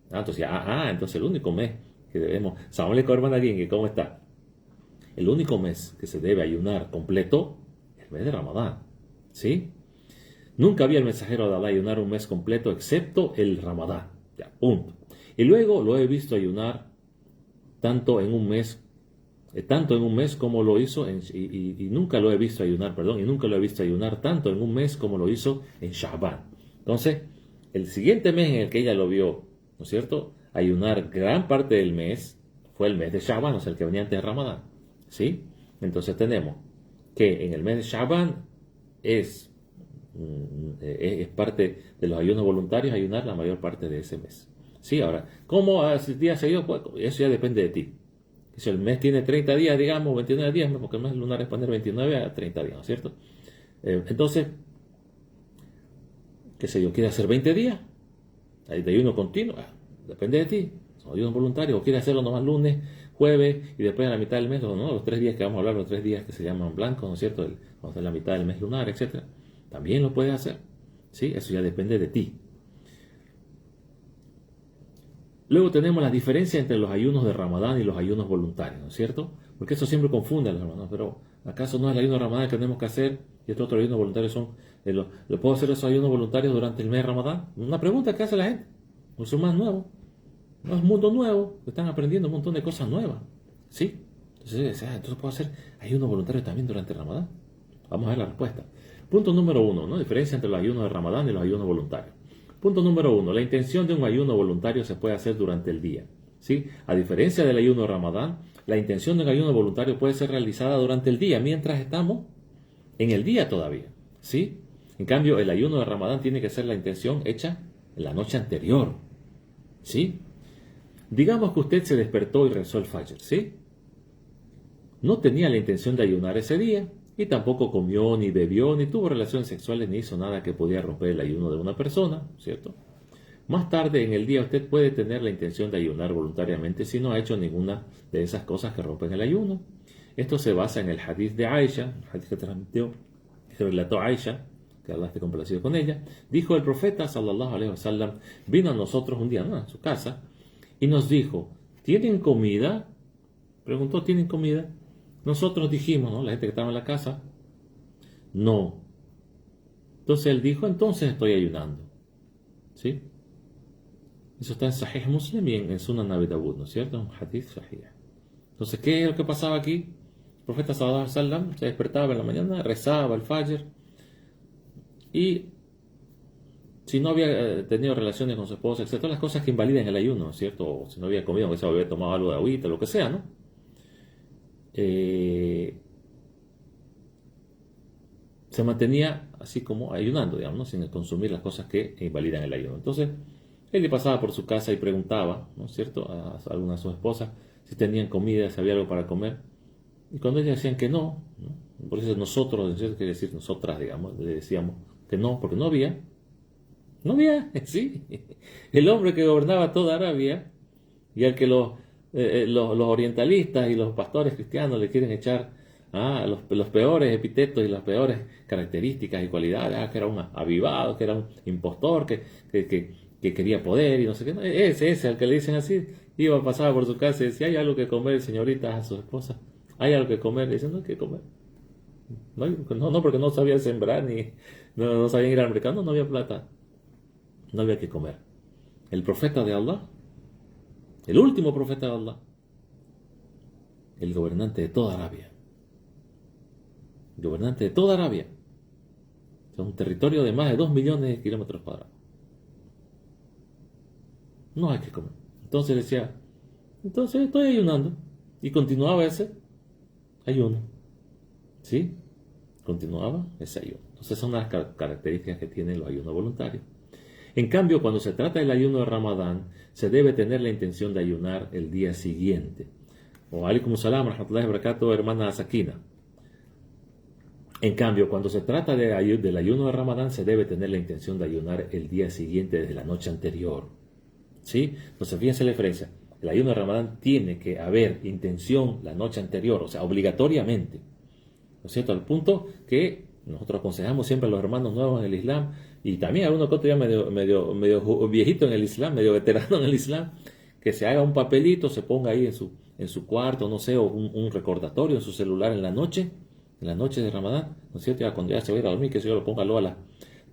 Entonces el único mes que debemos... Salam alaikum, hermana Guingue, ¿cómo está? El único mes que se debe ayunar completo es el mes de Ramadán. ¿Sí? Nunca vi al mensajero de Allah ayunar un mes completo excepto el Ramadán. Ya, punto. Y luego lo he visto ayunar tanto en un mes como lo hizo y nunca lo he visto ayunar, y nunca lo he visto ayunar tanto en un mes como lo hizo en Sha'ban. Entonces, el siguiente mes en el que ella lo vio, ¿no es cierto?, ayunar gran parte del mes, fue el mes de Sha'ban, o sea, el que venía antes de Ramadán. ¿Sí? Entonces tenemos que en el mes de Sha'ban es parte de los ayunos voluntarios ayunar la mayor parte de ese mes. ¿Sí? Ahora, ¿cómo días seguidos? Pues eso ya depende de ti. Si el mes tiene 30 días, digamos, 29 días, porque el mes lunar es poner 29 a 30 días, ¿no es cierto? Entonces, qué sé yo, ¿quiere hacer 20 días? Hay de ayuno continuo, depende de ti. Son ayunos voluntarios, o quiere hacerlo nomás lunes, jueves, y después a la mitad del mes, ¿no? Los 3 días que vamos a hablar, los 3 días que se llaman blancos, ¿no es cierto? Vamos a hacer la mitad del mes lunar, etc. También lo puedes hacer. ¿Sí? Eso ya depende de ti. Luego tenemos la diferencia entre los ayunos de Ramadán y los ayunos voluntarios, ¿no es cierto? Porque eso siempre confunde a los hermanos, pero ¿acaso no es el ayuno de Ramadán que tenemos que hacer y estos otros ayunos voluntarios son... ¿Lo puedo hacer esos ayunos voluntarios durante el mes de Ramadán? Una pregunta que hace la gente. Musulmán nuevo. No es mundo nuevo, están aprendiendo un montón de cosas nuevas. ¿Sí? Entonces puedo hacer ayunos voluntarios también durante el Ramadán. Vamos a ver la respuesta. Punto número 1, ¿no? Diferencia entre los ayunos de Ramadán y los ayunos voluntarios. Punto número 1. La intención de un ayuno voluntario se puede hacer durante el día. ¿Sí? A diferencia del ayuno de Ramadán, la intención de un ayuno voluntario puede ser realizada durante el día, mientras estamos en el día todavía. ¿Sí? En cambio, el ayuno de Ramadán tiene que ser la intención hecha en la noche anterior. ¿Sí? Digamos que usted se despertó y rezó el Fajr. ¿Sí? No tenía la intención de ayunar ese día, y tampoco comió, ni bebió, ni tuvo relaciones sexuales, ni hizo nada que podía romper el ayuno de una persona, ¿cierto? Más tarde en el día usted puede tener la intención de ayunar voluntariamente si no ha hecho ninguna de esas cosas que rompen el ayuno. Esto se basa en el hadith de Aisha, el hadith que relató Aisha, que Allah esté complacido con ella. Dijo el profeta, sallallahu alaihi wasallam, vino a nosotros un día, ¿no?, a su casa, y nos dijo: ¿tienen comida? Preguntó: ¿tienen comida? Nosotros dijimos, ¿no?, la gente que estaba en la casa, no. Entonces él dijo: entonces estoy ayunando. ¿Sí? Eso está en Sahih Muslim y en Sunan Abi Dawud, ¿no es cierto? Un hadith sahih. Entonces, ¿qué es lo que pasaba aquí? El profeta sallallahu alaihi wasallam se despertaba en la mañana, rezaba el Fajr, y si no había tenido relaciones con su esposa, etc., todas las cosas que invalidan el ayuno, ¿no es cierto? O si no había comido, que se había tomado algo de agüita, lo que sea, ¿no? Se mantenía así como ayunando, digamos, ¿no?, sin consumir las cosas que invalidan el ayuno. Entonces, él le pasaba por su casa y preguntaba, ¿no es cierto?, a alguna de sus esposas si tenían comida, si había algo para comer. Y cuando ellas decían que no, ¿no?, por eso nosotros, ¿no?, quiere decir nosotras, digamos, le decíamos que no, porque no había, sí. El hombre que gobernaba toda Arabia y al que los orientalistas y los pastores cristianos le quieren echar los peores epítetos y las peores características y cualidades, que era un avivado, que era un impostor, que quería poder y no sé qué. Ese al que le dicen así, iba, pasaba por su casa y decía: ¿hay algo que comer, señoritas? A su esposa: ¿hay algo que comer? Le dicen: no hay que comer. No, porque no sabían sembrar, ni no sabían ir al mercado, no había plata, no había que comer. El profeta de Allah, el último profeta de Allah, el gobernante de toda Arabia, es un territorio de más de 2 millones de kilómetros cuadrados. No hay que comer. Entonces decía: entonces estoy ayunando. Y continuaba ese ayuno. ¿Sí? Continuaba ese ayuno. Entonces son las características que tienen los ayunos voluntarios. En cambio, cuando se trata del ayuno de Ramadán, se debe tener la intención de ayunar el día siguiente. O alaikum salam, rahmatullahi wa barakatuh, hermana Sakina. En cambio, cuando se trata del ayuno de Ramadán, se debe tener la intención de ayunar el día siguiente desde la noche anterior. ¿Sí? Entonces, fíjense la diferencia. El ayuno de Ramadán tiene que haber intención la noche anterior, o sea, obligatoriamente. ¿No es cierto? Al punto que nosotros aconsejamos siempre a los hermanos nuevos en el Islam, y también a uno que otro ya medio viejito en el Islam, medio veterano en el Islam, que se haga un papelito, se ponga ahí en su cuarto, no sé, o un recordatorio en su celular en la noche de Ramadán, ¿no es cierto? Ya cuando ya se va a ir a dormir, que se yo lo póngalo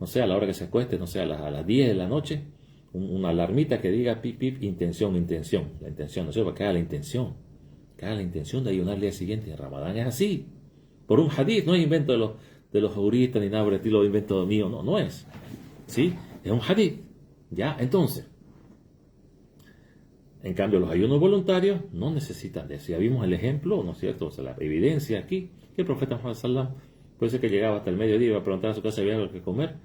no sé, a la hora que se acueste, no sé, a las 10 de la noche, una alarmita que diga pip, pip, intención, la intención, ¿no es cierto? Para que haga la intención de ayunar el día siguiente. En Ramadán es así, por un hadith, no es invento de los juristas ni nada por el estilo, invento mío, no es, ¿sí? Es un hadith, ¿ya? Entonces, en cambio, los ayunos voluntarios no necesitan de eso. Ya vimos el ejemplo, ¿no es cierto? O sea, la evidencia aquí, que el profeta Muhammad sallam, puede ser que llegaba hasta el mediodía, iba a preguntar a su casa si había algo que comer,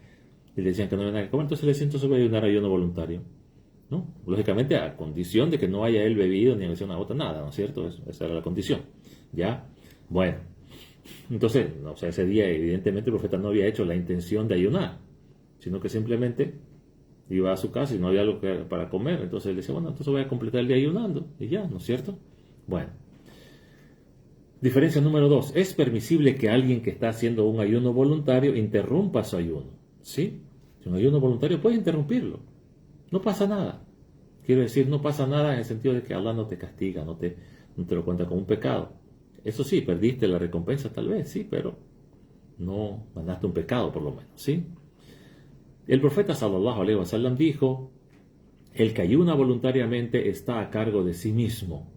y le decían que no había nada que comer, entonces le decían, entonces voy a ayunar ayuno voluntario, ¿no? Lógicamente a condición de que no haya él bebido ni una gota, nada, ¿no es cierto? Esa era la condición, ¿ya? Bueno, entonces, o sea, ese día evidentemente el profeta no había hecho la intención de ayunar, sino que simplemente iba a su casa y no había algo para comer, entonces él decía, bueno, entonces voy a completar el día ayunando, y ya, ¿no es cierto? Bueno. Diferencia número 2. Es permisible que alguien que está haciendo un ayuno voluntario interrumpa su ayuno. ¿Sí? Si un ayuno voluntario puede interrumpirlo. No pasa nada. Quiero decir, no pasa nada en el sentido de que Allah no te castiga, no te lo cuenta como un pecado. Eso sí, perdiste la recompensa tal vez, sí, pero no ganaste un pecado por lo menos, ¿sí? El profeta sallallahu alaihi wasallam dijo, el que ayuna voluntariamente está a cargo de sí mismo.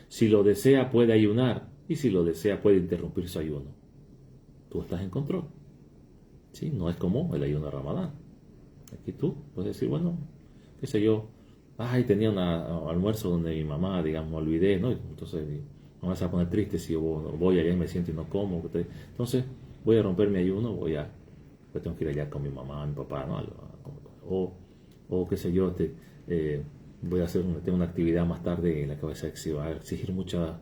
Si lo desea puede ayunar y si lo desea puede interrumpir su ayuno. Tú estás en control. ¿Sí? No es como el ayuno de Ramadán. Aquí tú puedes decir, bueno, qué sé yo, tenía un almuerzo donde mi mamá, digamos, me olvidé, ¿no? Entonces mi mamá se va a poner triste si yo voy allá y me siento y no como. Entonces voy a romper mi ayuno, pues tengo que ir allá con mi mamá, mi papá, ¿no? O qué sé yo, voy a tengo una actividad más tarde en la que va a exigir mucha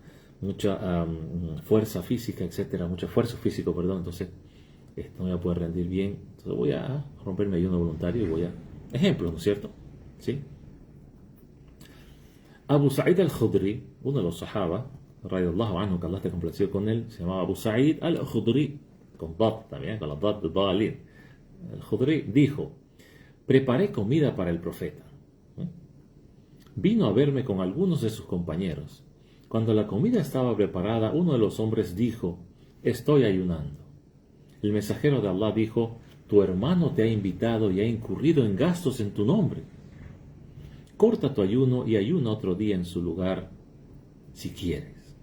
fuerza física, etcétera, mucho esfuerzo físico, perdón, entonces no voy a poder rendir bien, entonces voy a romper mi ayuno voluntario y ejemplo, ¿no es cierto? ¿Sí? Abu Sa'id al-Khudri, uno de los sahaba, radiyallahu anhu, que Allah esté complacido con él, se llamaba Abu Sa'id al-Khudri, con Dad también, con la Dad de Dalil. El-Khudri dijo, preparé comida para el profeta. Vino a verme con algunos de sus compañeros. Cuando la comida estaba preparada, uno de los hombres dijo, estoy ayunando. El mensajero de Allah dijo, tu hermano te ha invitado y ha incurrido en gastos en tu nombre. Corta tu ayuno y ayuna otro día en su lugar, si quieres.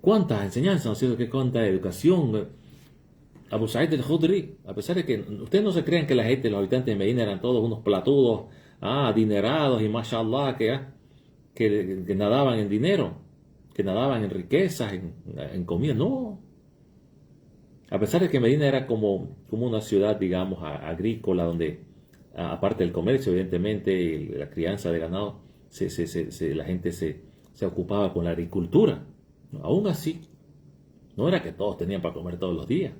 ¿Cuánta enseñanza, no sé qué, cuánta educación? Abu Sa'id al-Khudri, a pesar de que ustedes no se crean que la gente, los habitantes de Medina eran todos unos platudos, adinerados y mashallah, que nadaban en dinero, que nadaban en riquezas, en comida, no. A pesar de que Medina era como una ciudad, digamos, agrícola, donde, aparte del comercio, evidentemente, y la crianza de ganado, la gente se ocupaba con la agricultura. Aún así, no era que todos tenían para comer todos los días.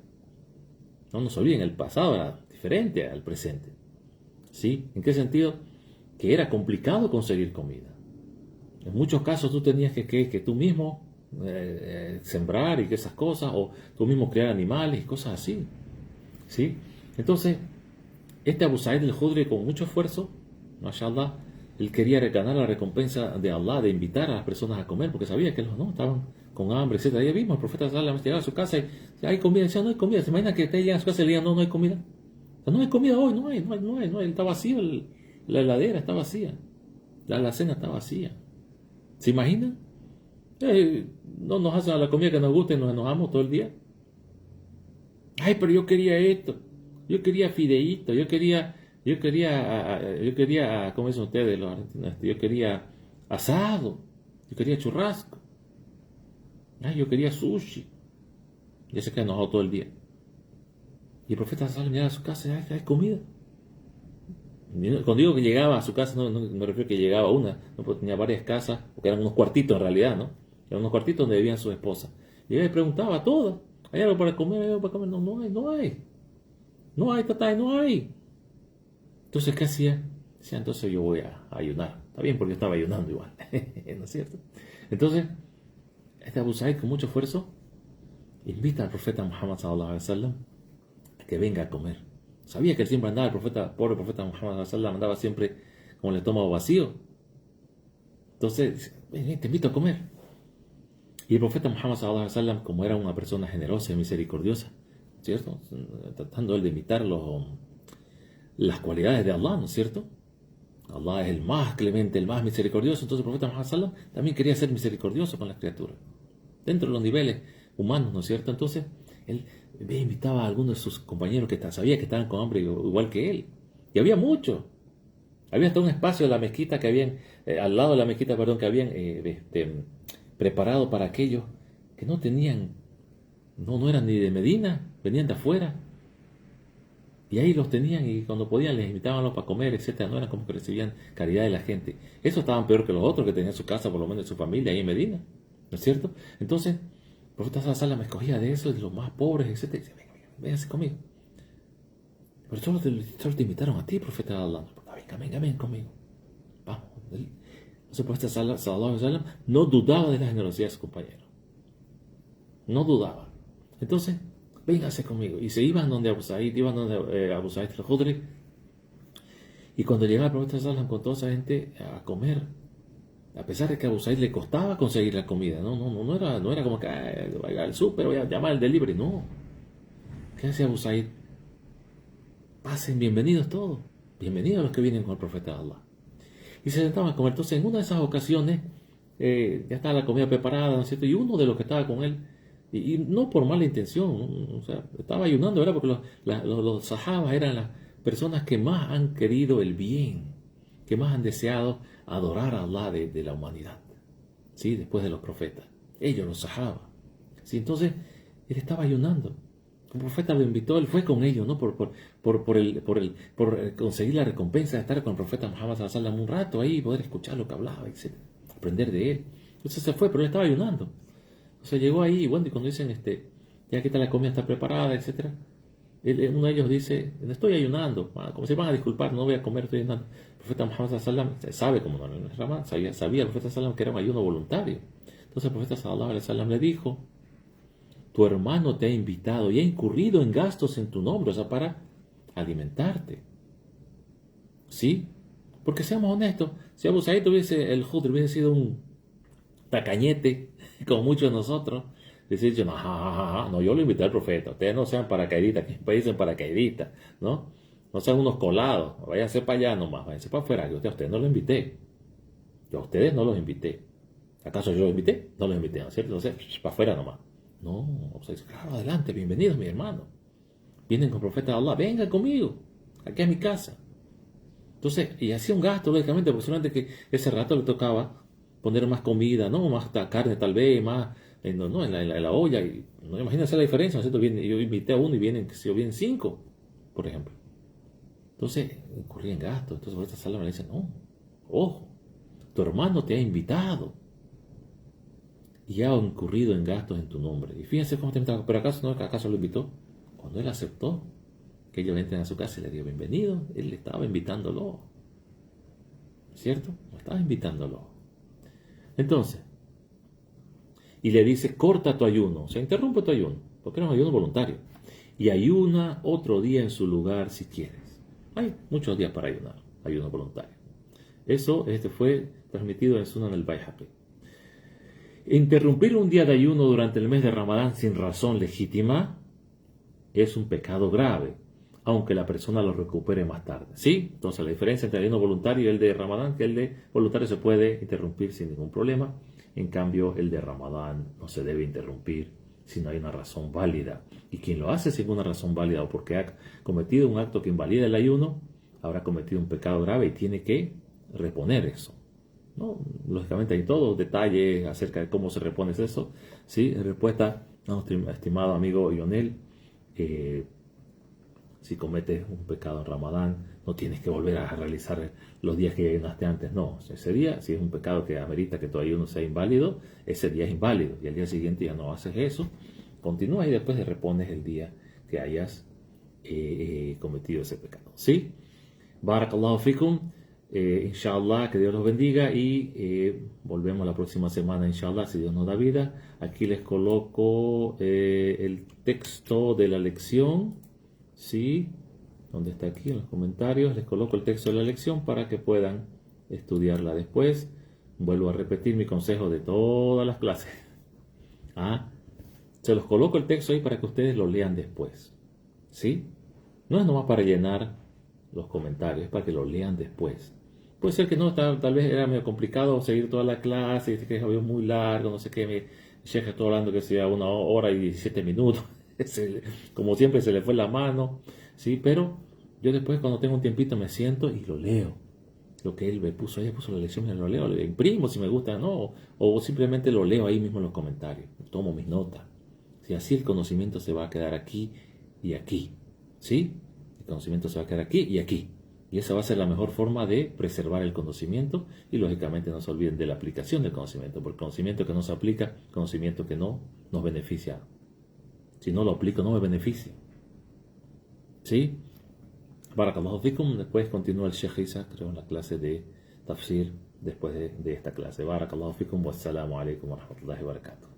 No nos olviden, el pasado era diferente al presente. ¿Sí? ¿En qué sentido? Que era complicado conseguir comida. En muchos casos tú tenías que tú mismo sembrar y que esas cosas, o tú mismo crear animales y cosas así. ¿Sí? Entonces, este Abu Sa'id al-Khudri, con mucho esfuerzo, mashallah, él quería ganar la recompensa de Allah, de invitar a las personas a comer, porque sabía que ellos no estaban con hambre, etc. Ya vimos, el profeta sallallahu llegaba a su casa y decía, hay comida, decía, no hay comida. Se imagina que te llegan a su casa y le digan, no hay comida. O sea, no hay comida hoy, no hay, está vacío, la heladera está vacía, la alacena está vacía. ¿Se imaginan? No nos hacen la comida que nos gusta y nos enojamos todo el día. Ay, pero yo quería esto, yo quería fideíto, yo quería, ¿cómo dicen ustedes los argentinos? Yo quería asado, yo quería churrasco, ay, yo quería sushi. Ya se queda enojado todo el día. Y el profeta sallallahu llegaba a su casa y hay comida. Cuando digo que llegaba a su casa, no me refiero a que llegaba a una, no, porque tenía varias casas, porque eran unos cuartitos en realidad, ¿no? Eran unos cuartitos donde vivían sus esposas. Y ella le preguntaba a todas, ¿Hay algo para comer? ¿Hay algo para comer? No, no hay, no hay. No hay, tatay, no hay. Entonces, ¿qué hacía? Decía, entonces yo voy a ayunar. Está bien, porque yo estaba ayunando igual. ¿No es cierto? Entonces, este Abu Sa'id con mucho esfuerzo invita al profeta Muhammad sallallahu alaihi wasallam a que venga a comer. Sabía que él siempre andaba, el profeta, pobre profeta Muhammad sallallahu alaihi wasallam, andaba siempre con el estómago vacío. Entonces, ven, te invito a comer. Y el profeta Muhammad sallallahu alaihi wasallam, como era una persona generosa y misericordiosa, ¿cierto? Tratando él de imitar las cualidades de Allah, ¿no es cierto? Allah es el más clemente, el más misericordioso. Entonces el profeta Muhammad sallallahu alaihi wasallam también quería ser misericordioso con las criaturas, dentro de los niveles humanos, ¿no es cierto? Entonces él invitaba a algunos de sus compañeros que sabía que estaban con hambre igual que él. Y había muchos. Había hasta un espacio de la mezquita que habían, al lado de la mezquita, perdón, que habían preparado para aquellos que no tenían, no eran ni de Medina, venían de afuera. Y ahí los tenían y cuando podían les invitaban para comer, etcétera. No eran como que recibían caridad de la gente. Eso estaban peor que los otros que tenían su casa, por lo menos de su familia ahí en Medina. ¿No es cierto? Entonces, el profeta sallallahu alaihi wasallam me escogía de esos, de los más pobres, etcétera. Y dice, venga, véngase conmigo. Pero solo te invitaron a ti, profeta de Allah. Venga conmigo. Vamos. Entonces el profeta sallallahu alaihi wasallam no dudaba de la generosidad de sus compañeros. No dudaba. Entonces, véngase conmigo. Y se iban donde Abu Sa'id, Abu Sa'id al-Khudri. Y cuando llegaba el profeta sallallahu alaihi wasallam con toda esa gente a comer, a pesar de que a Abu Sa'id le costaba conseguir la comida, no era como que vaya al súper, voy a llamar al delivery, no. ¿Qué hacía Abu Sa'id? Pasen, bienvenidos todos. Bienvenidos a los que vienen con el profeta de Allah. Y se sentaban a comer. Entonces, en una de esas ocasiones, ya estaba la comida preparada, ¿no es cierto? Y uno de los que estaba con él, y no por mala intención, ¿no? O sea, estaba ayunando, ¿verdad? Porque los sahabas eran las personas que más han querido el bien, que más han deseado adorar a Allah de la humanidad, ¿sí? Después de los profetas. Ellos, los sahabas. ¿Sí? Entonces, él estaba ayunando. El profeta lo invitó, él fue con ellos, ¿no? Por conseguir la recompensa de estar con el profeta Muhammad sallallahu alaihi wasallam un rato ahí, poder escuchar lo que hablaba, etc. Aprender de él. Entonces se fue, pero él estaba ayunando. O sea, llegó ahí, y bueno, y cuando dicen, ya que está la comida está preparada, etc. Uno de ellos dice, estoy ayunando, como se van a disculpar, no voy a comer, estoy ayunando. El profeta Muhammad sallallahu alaihi wasallam sabe cómo no es Ramadán, sabía el profeta sallallahu alaihi wasallam que era un ayuno voluntario. Entonces el profeta sallallahu alaihi wasallam le dijo, tu hermano te ha invitado y ha incurrido en gastos en tu nombre, o sea, para alimentarte. ¿Sí? Porque seamos honestos, si Abu Sa'id el Khudri hubiese sido un tacañete, como muchos de nosotros, hubiese dicho, no, yo lo invité al profeta, ustedes no sean paracaidistas, que dicen paracaidistas, ¿no? No sean unos colados, váyanse para allá nomás, váyanse para afuera, yo a ustedes no los invité. Yo a ustedes no los invité. ¿Acaso yo los invité? No los invité, ¿no es cierto? Entonces, para afuera nomás. No, o sea, claro, adelante, bienvenidos, mi hermano. Vienen con el profeta de Allah, vengan conmigo, aquí a mi casa. Entonces, y hacía un gasto, lógicamente, porque solamente que ese rato le tocaba poner más comida, ¿no? Más carne tal vez, más, en la olla. Y, no imagínense la diferencia, ¿no es cierto? Yo invité a uno y vienen 5, por ejemplo. Entonces, incurría en gasto. Entonces, por esta sala me dice, no, ojo, tu hermano te ha invitado y ha incurrido en gastos en tu nombre. Y fíjense cómo te invitaba. Pero ¿acaso lo invitó? Cuando él aceptó que ellos entren a su casa y le dio bienvenido, él le estaba invitándolo. ¿Cierto? Lo estaba invitándolo. Entonces, y le dice, corta tu ayuno, o sea, interrumpe tu ayuno, porque era un ayuno voluntario. Y ayuna otro día en su lugar si quieres. Hay muchos días para ayunar, ayuno voluntario. Eso fue transmitido en Sunan al-Bayhaqi. Interrumpir un día de ayuno durante el mes de Ramadán sin razón legítima es un pecado grave, aunque la persona lo recupere más tarde. ¿Sí? Entonces la diferencia entre el ayuno voluntario y el de Ramadán, que el de voluntario se puede interrumpir sin ningún problema, en cambio el de Ramadán no se debe interrumpir si no hay una razón válida. Y quien lo hace sin una razón válida o porque ha cometido un acto que invalida el ayuno, habrá cometido un pecado grave y tiene que reponer eso. ¿No? Lógicamente hay todos detalles acerca de cómo se repone eso. ¿Sí? En respuesta a nuestro estimado amigo Lionel, si cometes un pecado en Ramadán, no tienes que volver a realizar los días que ayunaste antes. No, ese día, si es un pecado que amerita que tu ayuno sea inválido, ese día es inválido y al día siguiente ya no haces eso continúas y después le repones el día que hayas cometido ese pecado. ¿Sí? Barakallahu fikum. Inshallah, que Dios los bendiga y volvemos la próxima semana, inshallah, si Dios nos da vida. Aquí les coloco el texto de la lección, ¿sí? Donde está aquí en los comentarios, les coloco el texto de la lección para que puedan estudiarla después. Vuelvo a repetir mi consejo de todas las clases. Se los coloco el texto ahí para que ustedes lo lean después, ¿sí? No es nomás para llenar los comentarios, es para que lo lean después. Puede ser que no, tal vez era medio complicado seguir toda la clase, que es muy largo, no sé qué, el Sheikh estoy hablando que sea 1 hora y 17 minutos, como siempre se le fue la mano, ¿sí? Pero yo después cuando tengo un tiempito me siento y lo leo. Lo que él me puso ahí, puso la lección, me lo leo, lo imprimo si me gusta, no, o simplemente lo leo ahí mismo en los comentarios, tomo mis notas. ¿Sí? Así el conocimiento se va a quedar aquí y aquí, ¿sí? El conocimiento se va a quedar aquí y aquí. Y esa va a ser la mejor forma de preservar el conocimiento y lógicamente no se olviden de la aplicación del conocimiento, porque conocimiento que no se aplica, conocimiento que no nos beneficia. Si no lo aplico, no me beneficia. ¿Sí? Barakallahu fikum. Después continúa el Sheikh Isa, creo, en la clase de tafsir después de esta clase. Barakallahu fikum. Wassalamu alaikum wa rahmatullahi wa barakatuh.